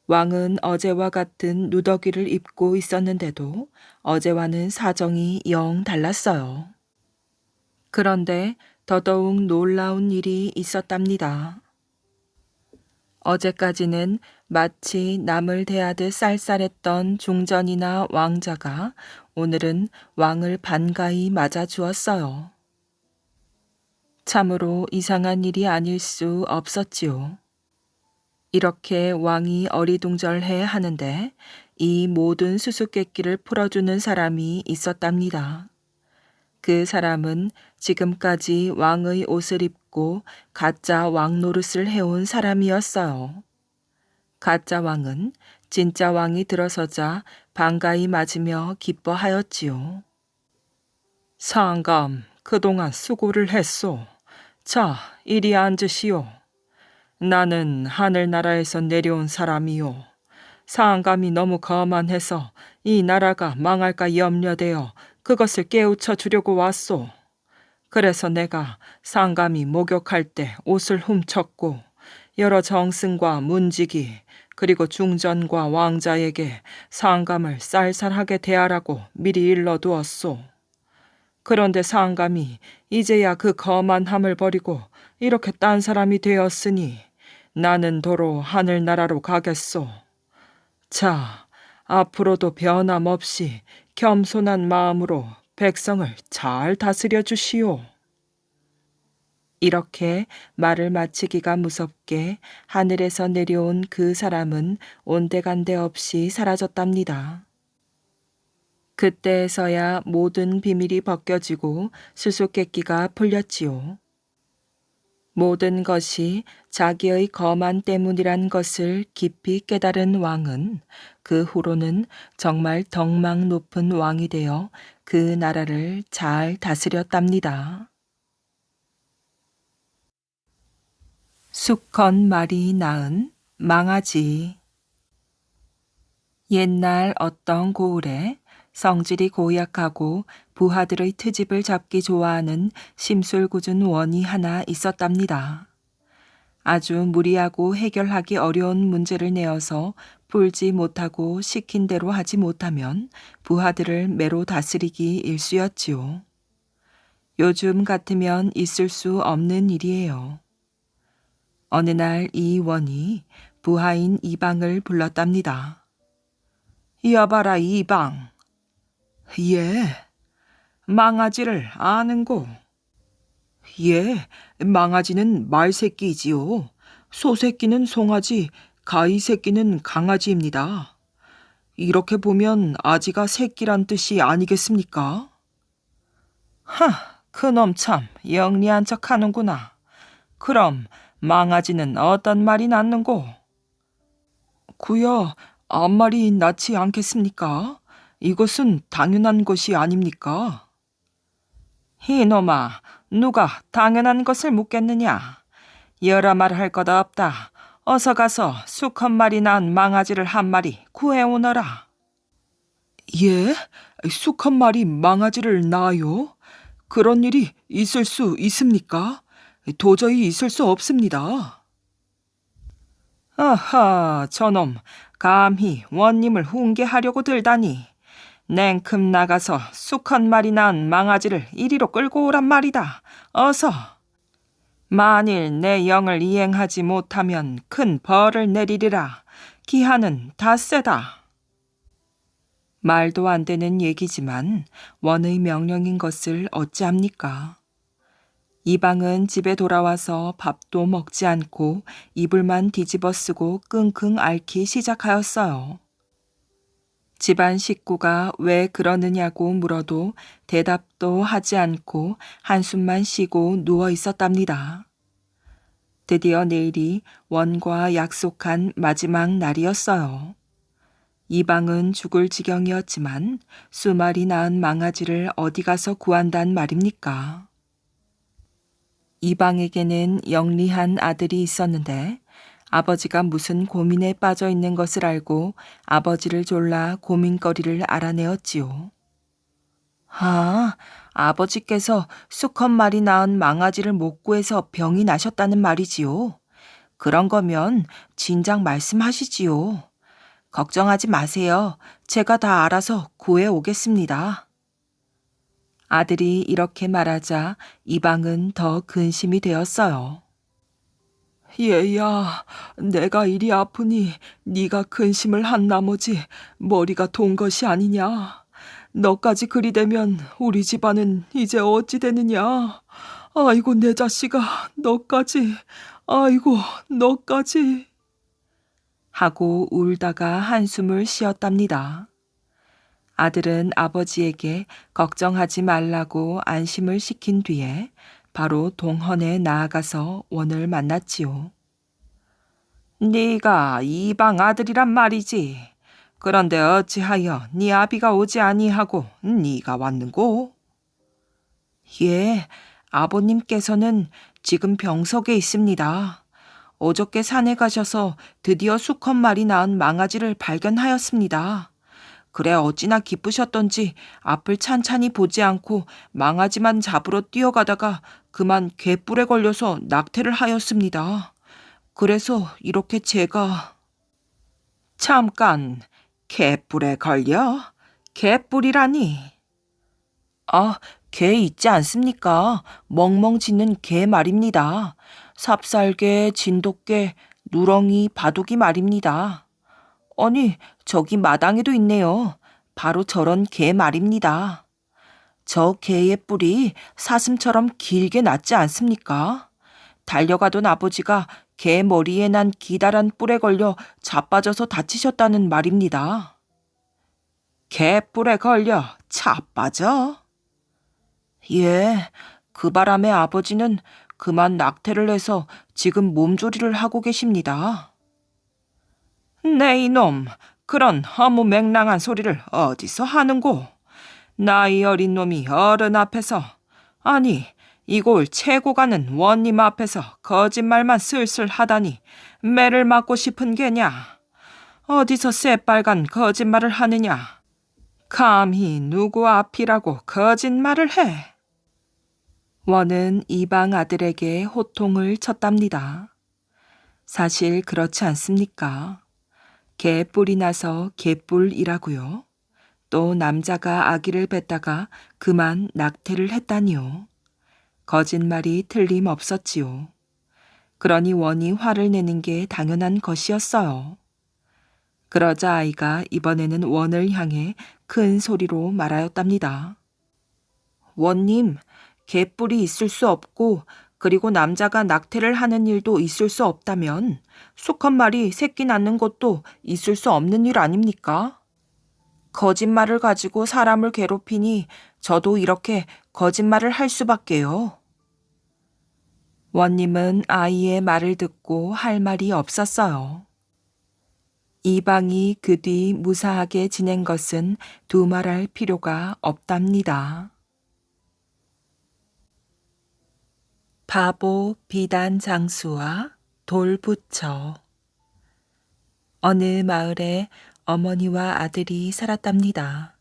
왕은 어제와 같은 누더기를 입고 있었는데도 어제와는 사정이 영 달랐어요. 그런데 더더욱 놀라운 일이 있었답니다. 어제까지는 마치 남을 대하듯 쌀쌀했던 중전이나 왕자가 오늘은 왕을 반가이 맞아 주었어요. 참으로 이상한 일이 아닐 수 없었지요. 이렇게 왕이 어리둥절해 하는데 이 모든 수수께끼를 풀어주는 사람이 있었답니다. 그 사람은 지금까지 왕의 옷을 입고 가짜 왕 노릇을 해온 사람이었어요. 가짜 왕은 진짜 왕이 들어서자 반가이 맞으며 기뻐하였지요. 상감, 그동안 수고를 했소. 자, 이리 앉으시오. 나는 하늘나라에서 내려온 사람이요. 상감이 너무 거만해서 이 나라가 망할까 염려되어 그것을 깨우쳐 주려고 왔소. 그래서 내가 상감이 목욕할 때 옷을 훔쳤고 여러 정승과 문지기 그리고 중전과 왕자에게 상감을 쌀쌀하게 대하라고 미리 일러두었소. 그런데 상감이 이제야 그 거만함을 버리고 이렇게 딴 사람이 되었으니 나는 도로 하늘나라로 가겠소. 자, 앞으로도 변함없이 겸손한 마음으로 백성을 잘 다스려 주시오. 이렇게 말을 마치기가 무섭게 하늘에서 내려온 그 사람은 온데간데 없이 사라졌답니다. 그때에서야 모든 비밀이 벗겨지고 수수께끼가 풀렸지요. 모든 것이 자기의 거만 때문이란 것을 깊이 깨달은 왕은 그 후로는 정말 덕망 높은 왕이 되어 그 나라를 잘 다스렸답니다. 수컷 말이 낳은 망아지. 옛날 어떤 고을에 성질이 고약하고 부하들의 트집을 잡기 좋아하는 심술궂은 원이 하나 있었답니다. 아주 무리하고 해결하기 어려운 문제를 내어서 풀지 못하고 시킨 대로 하지 못하면 부하들을 매로 다스리기 일쑤였지요. 요즘 같으면 있을 수 없는 일이에요. 어느 날 이 원이 부하인 이방을 불렀답니다. 여봐라 이방. 예, 망아지를 아는고. 예, 망아지는 말새끼이지요. 소새끼는 송아지, 가위 새끼는 강아지입니다. 이렇게 보면 아지가 새끼란 뜻이 아니겠습니까? 하, 그놈 참 영리한 척 하는구나. 그럼 망아지는 어떤 말이 낳는고? 구여, 앞말이 낳지 않겠습니까? 이것은 당연한 것이 아닙니까? 이놈아, 누가 당연한 것을 묻겠느냐? 여러 말 할 것 없다. 어서 가서 수컷 말이 낳은 망아지를 한 마리 구해오너라. 예? 수컷 말이 망아지를 낳아요? 그런 일이 있을 수 있습니까? 도저히 있을 수 없습니다. 아하, 저놈 감히 원님을 훈계하려고 들다니. 냉큼 나가서 수컷 말이 낳은 망아지를 이리로 끌고 오란 말이다. 어서. 만일 내 영을 이행하지 못하면 큰 벌을 내리리라. 기한은 닷새다. 말도 안 되는 얘기지만 원의 명령인 것을 어찌합니까? 이방은 집에 돌아와서 밥도 먹지 않고 이불만 뒤집어 쓰고 끙끙 앓기 시작하였어요. 집안 식구가 왜 그러느냐고 물어도 대답도 하지 않고 한숨만 쉬고 누워 있었답니다. 드디어 내일이 원과 약속한 마지막 날이었어요. 이방은 죽을 지경이었지만 수마리 낳은 망아지를 어디 가서 구한단 말입니까? 이방에게는 영리한 아들이 있었는데 아버지가 무슨 고민에 빠져 있는 것을 알고 아버지를 졸라 고민거리를 알아내었지요. 아, 아버지께서 수컷 말이 낳은 망아지를 못 구해서 병이 나셨다는 말이지요. 그런 거면 진작 말씀하시지요. 걱정하지 마세요. 제가 다 알아서 구해 오겠습니다. 아들이 이렇게 말하자 이방은 더 근심이 되었어요. 얘야, 내가 이리 아프니 네가 근심을 한 나머지 머리가 돈 것이 아니냐. 너까지 그리 되면 우리 집안은 이제 어찌 되느냐. 아이고 내 자식아, 너까지. 아이고 너까지. 하고 울다가 한숨을 쉬었답니다. 아들은 아버지에게 걱정하지 말라고 안심을 시킨 뒤에 바로 동헌에 나아가서 원을 만났지요. 네가 이방 아들이란 말이지. 그런데 어찌하여 네 아비가 오지 아니하고 네가 왔는고? 예, 아버님께서는 지금 병석에 있습니다. 어저께 산에 가셔서 드디어 수컷 말이 낳은 망아지를 발견하였습니다. 그래 어찌나 기쁘셨던지 앞을 찬찬히 보지 않고 망아지만 잡으러 뛰어가다가 그만 갯불에 걸려서 낙태를 하였습니다. 그래서 이렇게 제가... 잠깐, 갯불에 걸려? 갯불이라니? 아, 개 있지 않습니까? 멍멍 짖는 개 말입니다. 삽살개, 진돗개, 누렁이, 바둑이 말입니다. 아니, 저기 마당에도 있네요. 바로 저런 개 말입니다. 저 개의 뿔이 사슴처럼 길게 났지 않습니까? 달려가던 아버지가 개 머리에 난 기다란 뿔에 걸려 자빠져서 다치셨다는 말입니다. 개 뿔에 걸려 자빠져? 예, 그 바람에 아버지는 그만 낙태를 해서 지금 몸조리를 하고 계십니다. 네 이놈, 그런 허무맹랑한 소리를 어디서 하는고? 나이 어린 놈이 어른 앞에서, 아니 이골 최고 가는 원님 앞에서 거짓말만 슬슬 하다니 매를 맞고 싶은 게냐? 어디서 새빨간 거짓말을 하느냐? 감히 누구 앞이라고 거짓말을 해? 원은 이방 아들에게 호통을 쳤답니다. 사실 그렇지 않습니까? 개뿔이 나서 개뿔이라고요. 또 남자가 아기를 뱉다가 그만 낙태를 했다니요. 거짓말이 틀림없었지요. 그러니 원이 화를 내는 게 당연한 것이었어요. 그러자 아이가 이번에는 원을 향해 큰 소리로 말하였답니다. 원님, 개뿔이 있을 수 없고 그리고 남자가 낙태를 하는 일도 있을 수 없다면 수컷 말이 새끼 낳는 것도 있을 수 없는 일 아닙니까? 거짓말을 가지고 사람을 괴롭히니 저도 이렇게 거짓말을 할 수밖에요. 원님은 아이의 말을 듣고 할 말이 없었어요. 이방이 그 뒤 무사하게 지낸 것은 두말할 필요가 없답니다. 바보 비단 장수와 돌부처. 어느 마을에 어머니와 아들이 살았답니다.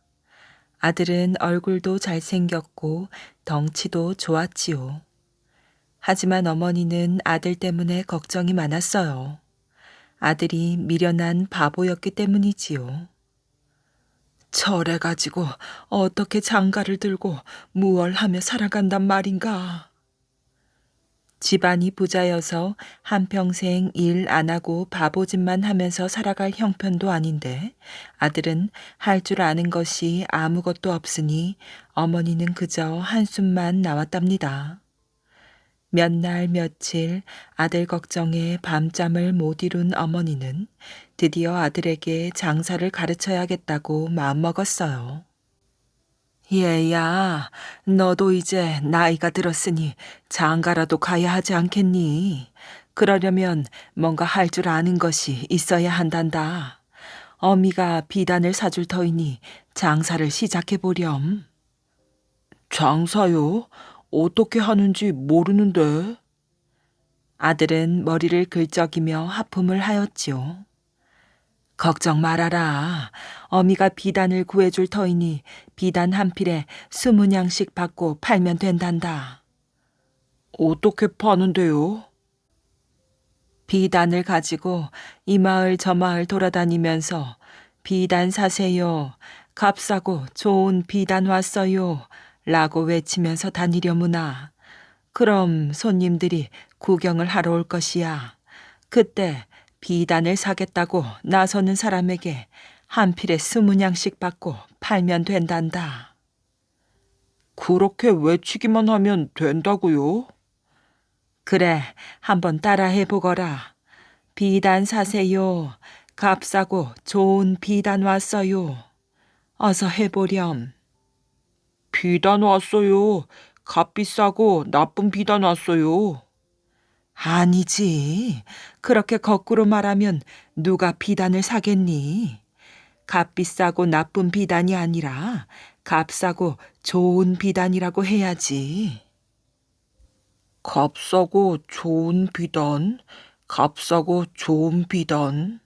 아들은 얼굴도 잘생겼고 덩치도 좋았지요. 하지만 어머니는 아들 때문에 걱정이 많았어요. 아들이 미련한 바보였기 때문이지요. 저래가지고 어떻게 장가를 들고 무얼 하며 살아간단 말인가. 집안이 부자여서 한평생 일 안 하고 바보짓만 하면서 살아갈 형편도 아닌데 아들은 할 줄 아는 것이 아무것도 없으니 어머니는 그저 한숨만 나왔답니다. 몇 날 며칠 아들 걱정에 밤잠을 못 이룬 어머니는 드디어 아들에게 장사를 가르쳐야겠다고 마음먹었어요. 얘야, 너도 이제 나이가 들었으니 장가라도 가야 하지 않겠니? 그러려면 뭔가 할 줄 아는 것이 있어야 한단다. 어미가 비단을 사줄 터이니 장사를 시작해 보렴. 장사요? 어떻게 하는지 모르는데. 아들은 머리를 긁적이며 하품을 하였지요. 걱정 말아라. 어미가 비단을 구해줄 터이니 비단 한 필에 20냥씩 받고 팔면 된단다. 어떻게 파는데요? 비단을 가지고 이 마을 저 마을 돌아다니면서 비단 사세요. 값싸고 좋은 비단 왔어요. 라고 외치면서 다니려무나. 그럼 손님들이 구경을 하러 올 것이야. 그때 비단을 사겠다고 나서는 사람에게 한 필에 20냥씩 받고 팔면 된단다. 그렇게 외치기만 하면 된다고요? 그래, 한번 따라해 보거라. 비단 사세요. 값싸고 좋은 비단 왔어요. 어서 해보렴. 비단 왔어요. 값 비싸고 나쁜 비단 왔어요. 아니지. 그렇게 거꾸로 말하면 누가 비단을 사겠니? 값 비싸고 나쁜 비단이 아니라 값싸고 좋은 비단이라고 해야지. 값싸고 좋은 비단, 값싸고 좋은 비단.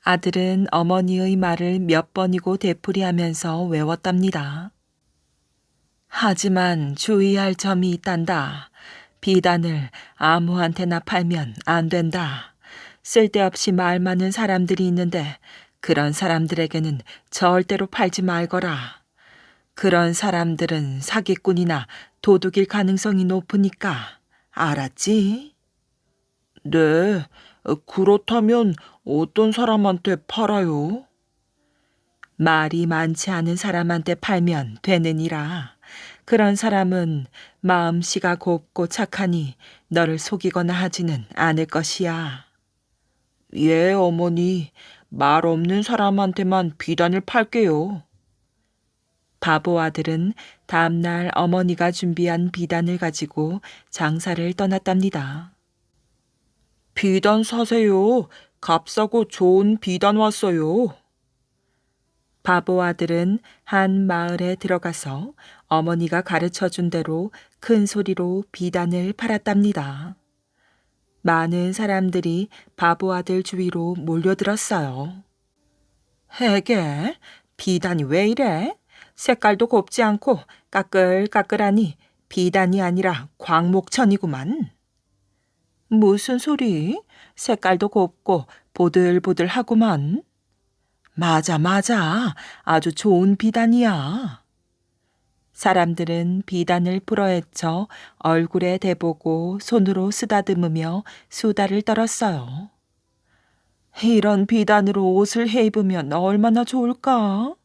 아들은 어머니의 말을 몇 번이고 되풀이하면서 외웠답니다. 하지만 주의할 점이 있단다. 비단을 아무한테나 팔면 안 된다. 쓸데없이 말 많은 사람들이 있는데 그런 사람들에게는 절대로 팔지 말거라. 그런 사람들은 사기꾼이나 도둑일 가능성이 높으니까. 알았지? 네, 그렇다면 어떤 사람한테 팔아요? 말이 많지 않은 사람한테 팔면 되느니라. 그런 사람은 마음씨가 곱고 착하니 너를 속이거나 하지는 않을 것이야. 예, 어머니. 말 없는 사람한테만 비단을 팔게요. 바보 아들은 다음날 어머니가 준비한 비단을 가지고 장사를 떠났답니다. 비단 사세요. 값싸고 좋은 비단 왔어요. 바보 아들은 한 마을에 들어가서 어머니가 가르쳐 준 대로 큰 소리로 비단을 팔았답니다. 많은 사람들이 바보 아들 주위로 몰려들었어요. 해게, 비단이 왜 이래? 색깔도 곱지 않고 까끌까끌하니 비단이 아니라 광목천이구만. 무슨 소리? 색깔도 곱고 보들보들하구만. 맞아, 맞아. 아주 좋은 비단이야. 사람들은 비단을 풀어헤쳐 얼굴에 대보고 손으로 쓰다듬으며 수다를 떨었어요. 이런 비단으로 옷을 해 입으면 얼마나 좋을까?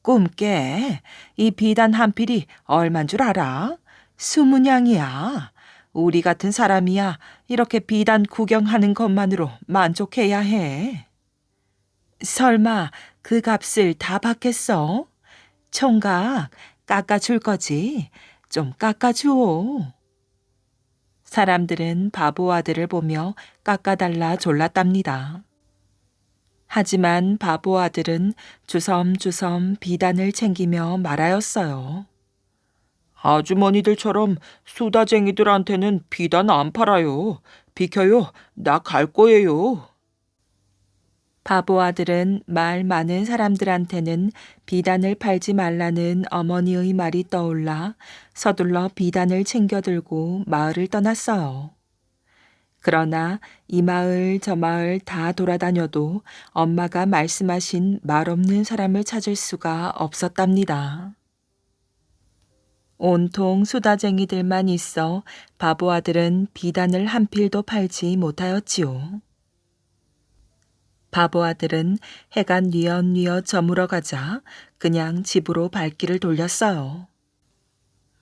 꿈깨, 이 비단 한 필이 얼만 줄 알아? 20냥이야. 우리 같은 사람이야 이렇게 비단 구경하는 것만으로 만족해야 해. 설마 그 값을 다 받겠어? 총각, 깎아줄 거지? 좀 깎아줘. 사람들은 바보 아들을 보며 깎아달라 졸랐답니다. 하지만 바보 아들은 주섬주섬 비단을 챙기며 말하였어요. 아주머니들처럼 수다쟁이들한테는 비단 안 팔아요. 비켜요. 나 갈 거예요. 바보 아들은 말 많은 사람들한테는 비단을 팔지 말라는 어머니의 말이 떠올라 서둘러 비단을 챙겨 들고 마을을 떠났어요. 그러나 이 마을 저 마을 다 돌아다녀도 엄마가 말씀하신 말 없는 사람을 찾을 수가 없었답니다. 온통 수다쟁이들만 있어 바보 아들은 비단을 한 필도 팔지 못하였지요. 바보 아들은 해가 뉘엿뉘엿 저물어 가자 그냥 집으로 발길을 돌렸어요.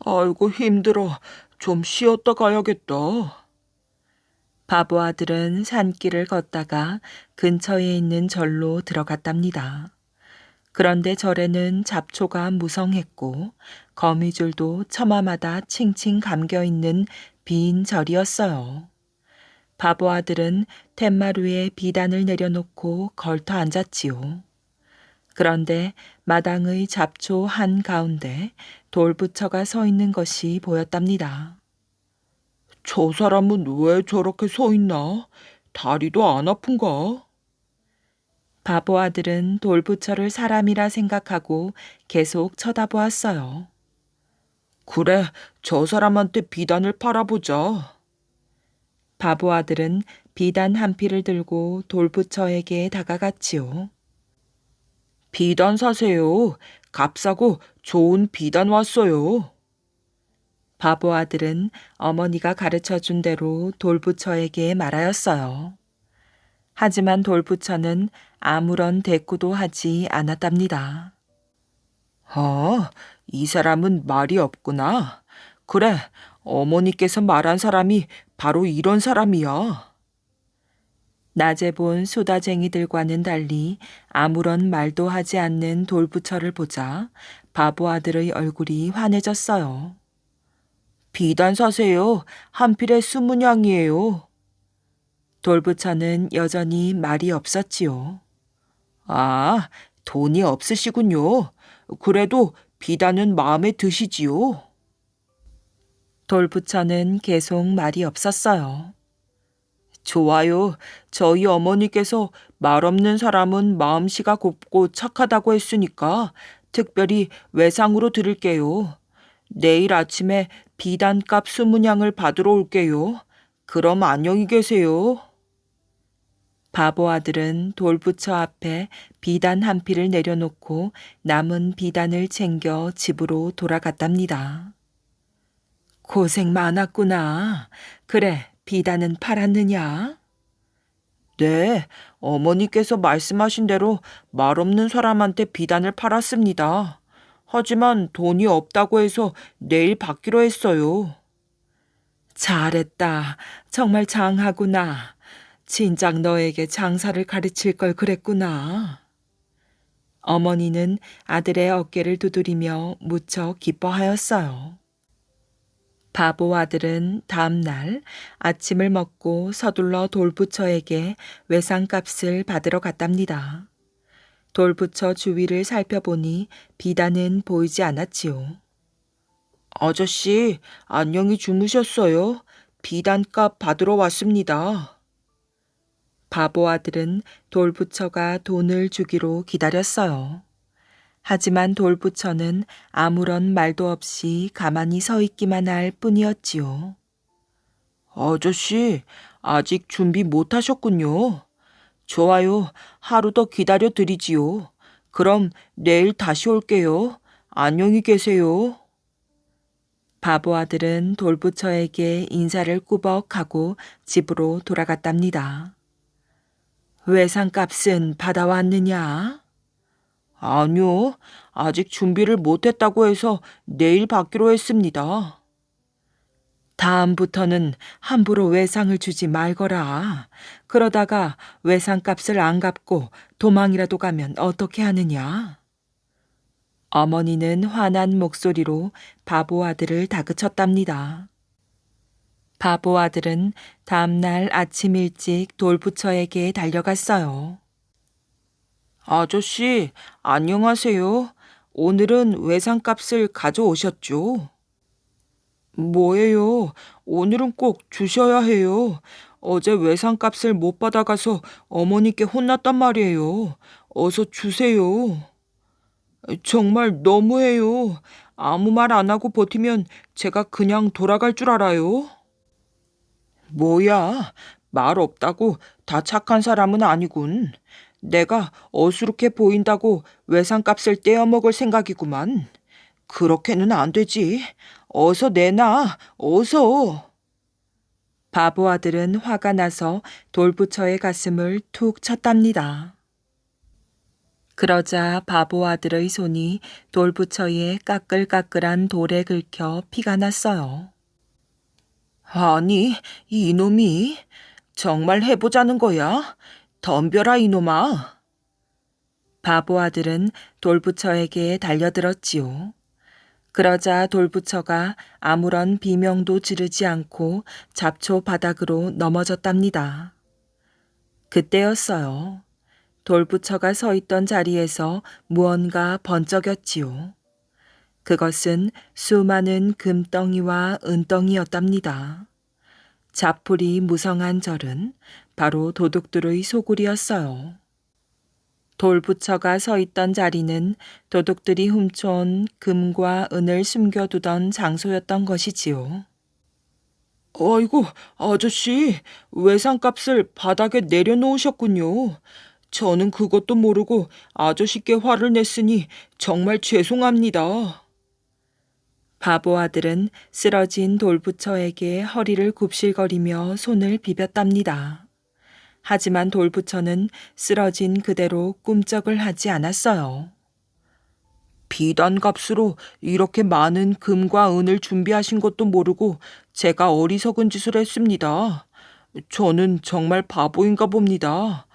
아이고 힘들어. 좀 쉬었다 가야겠다. 바보 아들은 산길을 걷다가 근처에 있는 절로 들어갔답니다. 그런데 절에는 잡초가 무성했고 거미줄도 처마마다 칭칭 감겨있는 빈 절이었어요. 바보 아들은 툇마루에 비단을 내려놓고 걸터 앉았지요. 그런데 마당의 잡초 한가운데 돌부처가 서 있는 것이 보였답니다. 저 사람은 왜 저렇게 서 있나? 다리도 안 아픈가? 바보 아들은 돌부처를 사람이라 생각하고 계속 쳐다보았어요. 그래, 저 사람한테 비단을 팔아보자. 바보 아들은 비단 한 필을 들고 돌부처에게 다가갔지요. 비단 사세요. 값싸고 좋은 비단 왔어요. 바보 아들은 어머니가 가르쳐 준 대로 돌부처에게 말하였어요. 하지만 돌부처는 아무런 대꾸도 하지 않았답니다. 이 사람은 말이 없구나. 그래, 어머니께서 말한 사람이 바로 이런 사람이야. 낮에 본 수다쟁이들과는 달리 아무런 말도 하지 않는 돌부처를 보자 바보 아들의 얼굴이 환해졌어요. 비단 사세요. 한 필에 20냥이에요. 돌부처는 여전히 말이 없었지요. 아, 돈이 없으시군요. 그래도 비단은 마음에 드시지요. 돌부처는 계속 말이 없었어요. 좋아요. 저희 어머니께서 말 없는 사람은 마음씨가 곱고 착하다고 했으니까 특별히 외상으로 드릴게요. 내일 아침에 비단값 20냥을 받으러 올게요. 그럼 안녕히 계세요. 바보 아들은 돌부처 앞에 비단 한 필을 내려놓고 남은 비단을 챙겨 집으로 돌아갔답니다. 고생 많았구나. 그래, 비단은 팔았느냐? 네, 어머니께서 말씀하신 대로 말 없는 사람한테 비단을 팔았습니다. 하지만 돈이 없다고 해서 내일 받기로 했어요. 잘했다. 정말 장하구나. 진작 너에게 장사를 가르칠 걸 그랬구나. 어머니는 아들의 어깨를 두드리며 무척 기뻐하였어요. 바보 아들은 다음 날 아침을 먹고 서둘러 돌부처에게 외상값을 받으러 갔답니다. 돌부처 주위를 살펴보니 비단은 보이지 않았지요. 아저씨, 안녕히 주무셨어요? 비단값 받으러 왔습니다. 바보 아들은 돌부처가 돈을 주기로 기다렸어요. 하지만 돌부처는 아무런 말도 없이 가만히 서 있기만 할 뿐이었지요. 아저씨, 아직 준비 못 하셨군요. 좋아요. 하루 더 기다려 드리지요. 그럼 내일 다시 올게요. 안녕히 계세요. 바보 아들은 돌부처에게 인사를 꾸벅하고 집으로 돌아갔답니다. 외상값은 받아왔느냐? 아니요. 아직 준비를 못했다고 해서 내일 받기로 했습니다. 다음부터는 함부로 외상을 주지 말거라. 그러다가 외상값을 안 갚고 도망이라도 가면 어떻게 하느냐? 어머니는 화난 목소리로 바보 아들을 다그쳤답니다. 바보 아들은 다음날 아침 일찍 돌부처에게 달려갔어요. 아저씨, 안녕하세요. 오늘은 외상값을 가져오셨죠? 뭐예요? 오늘은 꼭 주셔야 해요. 어제 외상값을 못 받아가서 어머니께 혼났단 말이에요. 어서 주세요. 정말 너무해요. 아무 말 안 하고 버티면 제가 그냥 돌아갈 줄 알아요? 뭐야, 말 없다고 다 착한 사람은 아니군. 내가 어수룩해 보인다고 외상값을 떼어먹을 생각이구만. 그렇게는 안 되지. 어서 내놔, 어서. 바보 아들은 화가 나서 돌부처의 가슴을 툭 쳤답니다. 그러자 바보 아들의 손이 돌부처의 까끌까끌한 돌에 긁혀 피가 났어요. 아니, 이놈이 정말 해보자는 거야? 덤벼라 이놈아. 바보 아들은 돌부처에게 달려들었지요. 그러자 돌부처가 아무런 비명도 지르지 않고 잡초 바닥으로 넘어졌답니다. 그때였어요. 돌부처가 서 있던 자리에서 무언가 번쩍였지요. 그것은 수많은 금덩이와 은덩이였답니다. 자풀이 무성한 절은 바로 도둑들의 소굴이었어요. 돌부처가 서 있던 자리는 도둑들이 훔쳐온 금과 은을 숨겨두던 장소였던 것이지요. 아이고, 아저씨, 외상값을 바닥에 내려놓으셨군요. 저는 그것도 모르고 아저씨께 화를 냈으니 정말 죄송합니다. 바보 아들은 쓰러진 돌부처에게 허리를 굽실거리며 손을 비볐답니다. 하지만 돌부처는 쓰러진 그대로 꿈쩍을 하지 않았어요. 비단 값으로 이렇게 많은 금과 은을 준비하신 것도 모르고 제가 어리석은 짓을 했습니다. 저는 정말 바보인가 봅니다.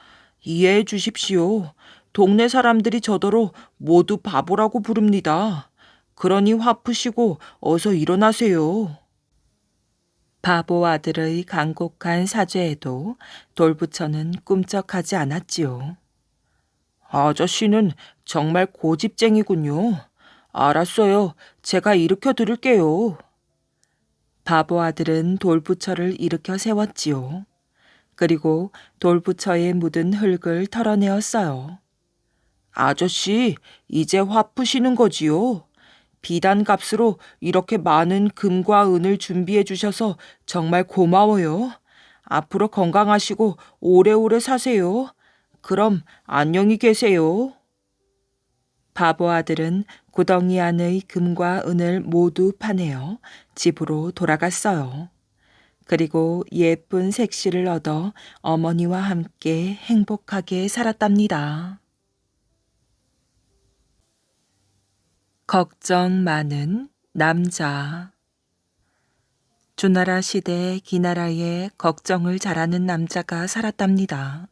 이해해 주십시오. 동네 사람들이 저더러 모두 바보라고 부릅니다. 그러니 화 푸시고 어서 일어나세요. 바보 아들의 간곡한 사죄에도 돌부처는 꿈쩍하지 않았지요. 아저씨는 정말 고집쟁이군요. 알았어요. 제가 일으켜 드릴게요. 바보 아들은 돌부처를 일으켜 세웠지요. 그리고 돌부처에 묻은 흙을 털어내었어요. 아저씨, 이제 화 푸시는 거지요? 비단 값으로 이렇게 많은 금과 은을 준비해 주셔서 정말 고마워요. 앞으로 건강하시고 오래오래 사세요. 그럼 안녕히 계세요. 바보 아들은 구덩이 안의 금과 은을 모두 파내어 집으로 돌아갔어요. 그리고 예쁜 색시를 얻어 어머니와 함께 행복하게 살았답니다. 걱정 많은 남자. 주나라 시대 기나라에 걱정을 잘하는 남자가 살았답니다.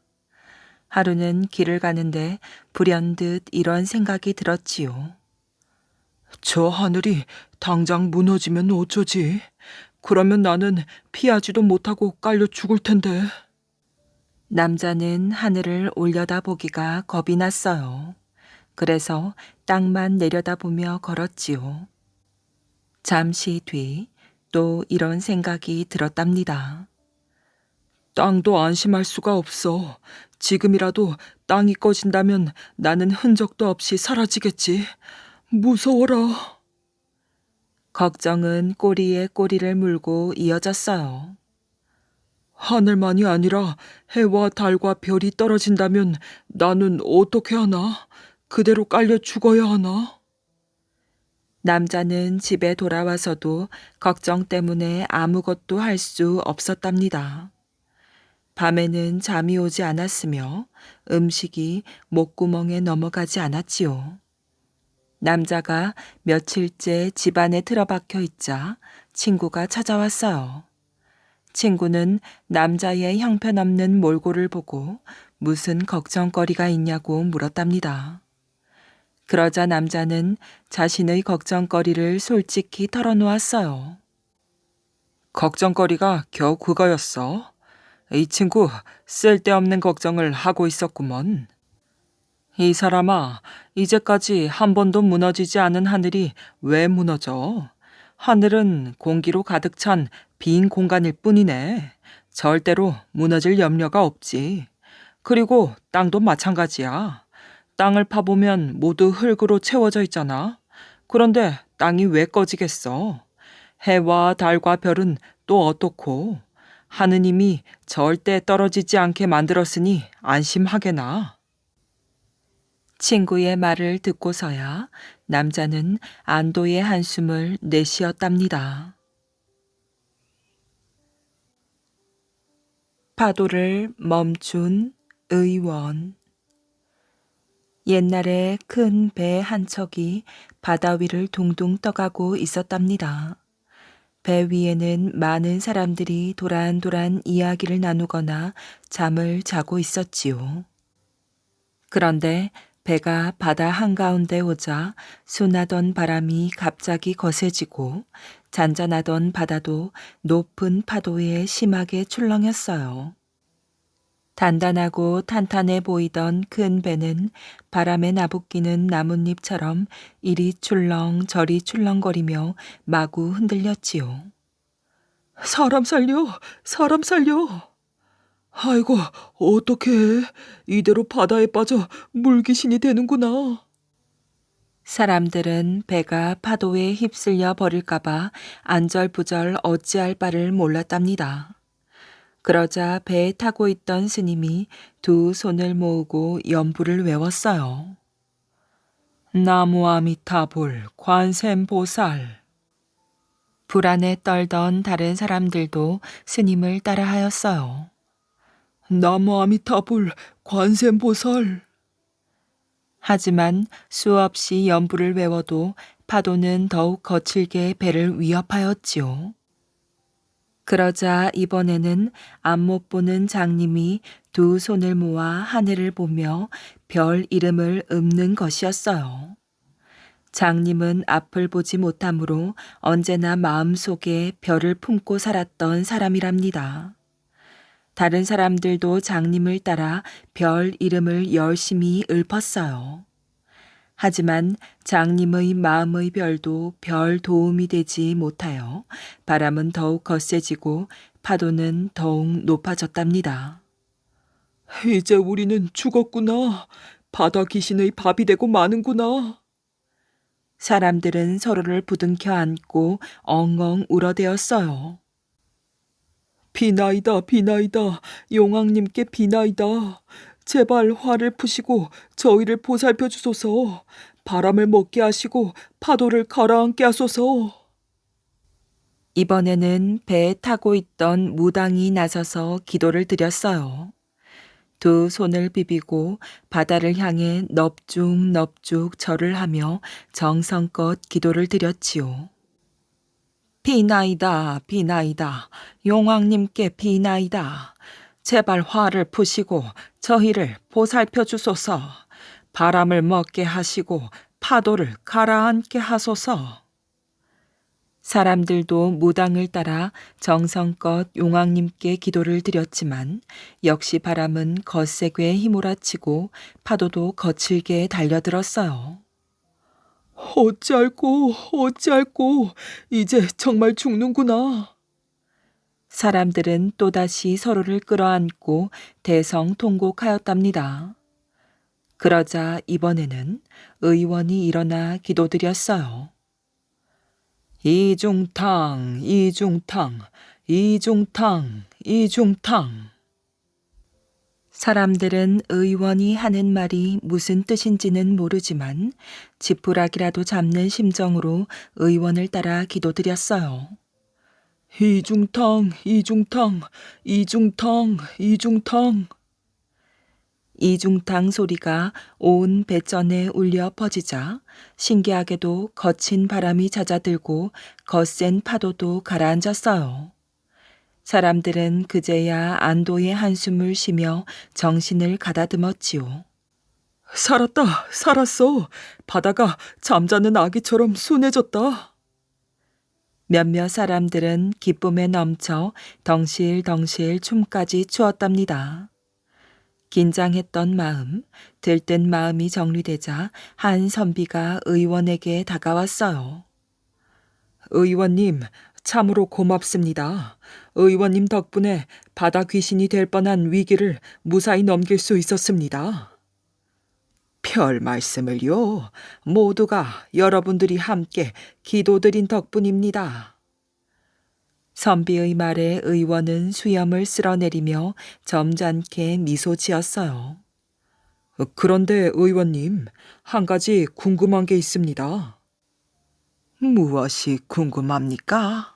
하루는 길을 가는데 불현듯 이런 생각이 들었지요. 저 하늘이 당장 무너지면 어쩌지? 그러면 나는 피하지도 못하고 깔려 죽을 텐데. 남자는 하늘을 올려다보기가 겁이 났어요. 그래서 땅만 내려다보며 걸었지요. 잠시 뒤 또 이런 생각이 들었답니다. 땅도 안심할 수가 없어. 지금이라도 땅이 꺼진다면 나는 흔적도 없이 사라지겠지. 무서워라. 걱정은 꼬리에 꼬리를 물고 이어졌어요. 하늘만이 아니라 해와 달과 별이 떨어진다면 나는 어떻게 하나? 그대로 깔려 죽어야 하나? 남자는 집에 돌아와서도 걱정 때문에 아무것도 할 수 없었답니다. 밤에는 잠이 오지 않았으며 음식이 목구멍에 넘어가지 않았지요. 남자가 며칠째 집안에 틀어박혀 있자 친구가 찾아왔어요. 친구는 남자의 형편없는 몰골을 보고 무슨 걱정거리가 있냐고 물었답니다. 그러자 남자는 자신의 걱정거리를 솔직히 털어놓았어요. 걱정거리가 겨우 그거였어. 이 친구 쓸데없는 걱정을 하고 있었구먼. 이 사람아, 이제까지 한 번도 무너지지 않은 하늘이 왜 무너져? 하늘은 공기로 가득 찬 빈 공간일 뿐이네. 절대로 무너질 염려가 없지. 그리고 땅도 마찬가지야. 땅을 파보면 모두 흙으로 채워져 있잖아. 그런데 땅이 왜 꺼지겠어? 해와 달과 별은 또 어떻고? 하느님이 절대 떨어지지 않게 만들었으니 안심하게나. 친구의 말을 듣고서야 남자는 안도의 한숨을 내쉬었답니다. 파도를 멈춘 의원. 옛날에 큰 배 한 척이 바다 위를 둥둥 떠가고 있었답니다. 배 위에는 많은 사람들이 도란도란 이야기를 나누거나 잠을 자고 있었지요. 그런데 배가 바다 한가운데 오자 순하던 바람이 갑자기 거세지고 잔잔하던 바다도 높은 파도에 심하게 출렁였어요. 단단하고 탄탄해 보이던 큰 배는 바람에 나부끼는 나뭇잎처럼 이리 출렁 저리 출렁거리며 마구 흔들렸지요. 사람 살려! 사람 살려! 아이고, 어떡해. 이대로 바다에 빠져 물귀신이 되는구나. 사람들은 배가 파도에 휩쓸려 버릴까봐 안절부절 어찌할 바를 몰랐답니다. 그러자 배에 타고 있던 스님이 두 손을 모으고 연부를 외웠어요. 나무 아미타불 관세음보살. 불안에 떨던 다른 사람들도 스님을 따라하였어요. 나무 아미타불 관세음보살. 하지만 수없이 연부를 외워도 파도는 더욱 거칠게 배를 위협하였지요. 그러자 이번에는 앞 못 보는 장님이 두 손을 모아 하늘을 보며 별 이름을 읊는 것이었어요. 장님은 앞을 보지 못하므로 언제나 마음속에 별을 품고 살았던 사람이랍니다. 다른 사람들도 장님을 따라 별 이름을 열심히 읊었어요. 하지만 장님의 마음의 별도 별 도움이 되지 못하여 바람은 더욱 거세지고 파도는 더욱 높아졌답니다. 이제 우리는 죽었구나. 바다 귀신의 밥이 되고 마는구나. 사람들은 서로를 부둥켜 안고 엉엉 울어대었어요. 비나이다, 비나이다. 용왕님께 비나이다. 제발 화를 푸시고 저희를 보살펴 주소서. 바람을 먹게 하시고 파도를 가라앉게 하소서. 이번에는 배에 타고 있던 무당이 나서서 기도를 드렸어요. 두 손을 비비고 바다를 향해 넙죽넙죽 절을 하며 정성껏 기도를 드렸지요. 비나이다, 비나이다, 용왕님께 비나이다. 제발 화를 푸시고 저희를 보살펴 주소서. 바람을 먹게 하시고 파도를 가라앉게 하소서. 사람들도 무당을 따라 정성껏 용왕님께 기도를 드렸지만 역시 바람은 거세게 휘몰아치고 파도도 거칠게 달려들었어요. 어찌할꼬, 어찌할꼬. 이제 정말 죽는구나. 사람들은 또다시 서로를 끌어안고 대성통곡하였답니다. 그러자 이번에는 의원이 일어나 기도드렸어요. 이중탕, 이중탕, 이중탕, 이중탕. 사람들은 의원이 하는 말이 무슨 뜻인지는 모르지만 지푸라기라도 잡는 심정으로 의원을 따라 기도드렸어요. 이중탕, 이중탕, 이중탕, 이중탕. 이중탕 소리가 온 배전에 울려 퍼지자 신기하게도 거친 바람이 잦아들고 거센 파도도 가라앉았어요. 사람들은 그제야 안도의 한숨을 쉬며 정신을 가다듬었지요. 살았다, 살았어. 바다가 잠자는 아기처럼 순해졌다. 몇몇 사람들은 기쁨에 넘쳐 덩실덩실 춤까지 추었답니다. 긴장했던 마음, 들뜬 마음이 정리되자 한 선비가 의원에게 다가왔어요. 의원님, 참으로 고맙습니다. 의원님 덕분에 바다 귀신이 될 뻔한 위기를 무사히 넘길 수 있었습니다. 별 말씀을요. 모두가 여러분들이 함께 기도드린 덕분입니다. 선비의 말에 의원은 수염을 쓸어내리며 점잖게 미소 지었어요. 그런데 의원님, 한 가지 궁금한 게 있습니다. 무엇이 궁금합니까?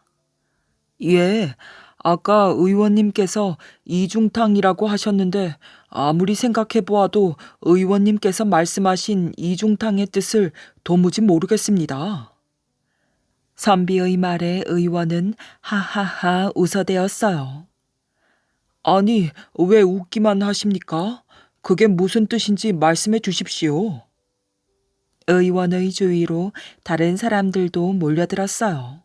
예, 아까 의원님께서 이중탕이라고 하셨는데 아무리 생각해 보아도 의원님께서 말씀하신 이중탕의 뜻을 도무지 모르겠습니다. 선비의 말에 의원은 하하하 웃어대었어요. 아니, 왜 웃기만 하십니까? 그게 무슨 뜻인지 말씀해 주십시오. 의원의 주위로 다른 사람들도 몰려들었어요.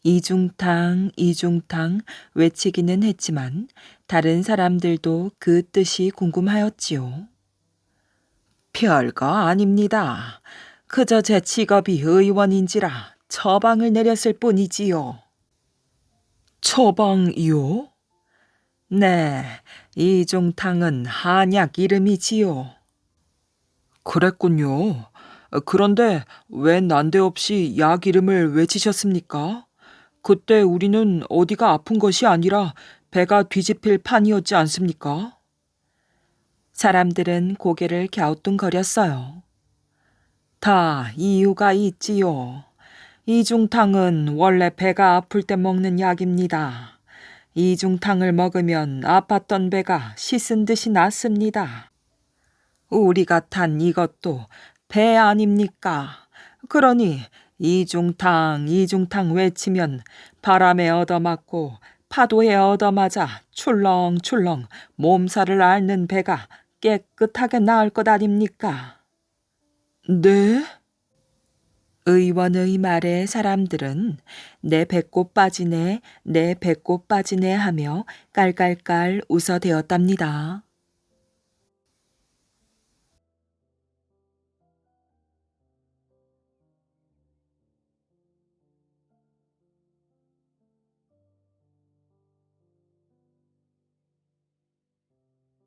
이중탕, 이중탕 외치기는 했지만 다른 사람들도 그 뜻이 궁금하였지요. 별거 아닙니다. 그저 제 직업이 의원인지라 처방을 내렸을 뿐이지요. 처방이요? 네, 이중탕은 한약 이름이지요. 그랬군요. 그런데 왜 난데없이 약 이름을 외치셨습니까? 그때 우리는 어디가 아픈 것이 아니라 배가 뒤집힐 판이었지 않습니까? 사람들은 고개를 갸우뚱거렸어요. 다 이유가 있지요. 이중탕은 원래 배가 아플 때 먹는 약입니다. 이중탕을 먹으면 아팠던 배가 씻은 듯이 낫습니다. 우리가 탄 이것도 배 아닙니까? 그러니 이중탕, 이중탕 외치면 바람에 얻어맞고 파도에 얻어맞아 출렁출렁 몸살을 앓는 배가 깨끗하게 나을 것 아닙니까? 네? 의원의 말에 사람들은 내 배꼽 빠지네, 내 배꼽 빠지네 하며 깔깔깔 웃어대었답니다.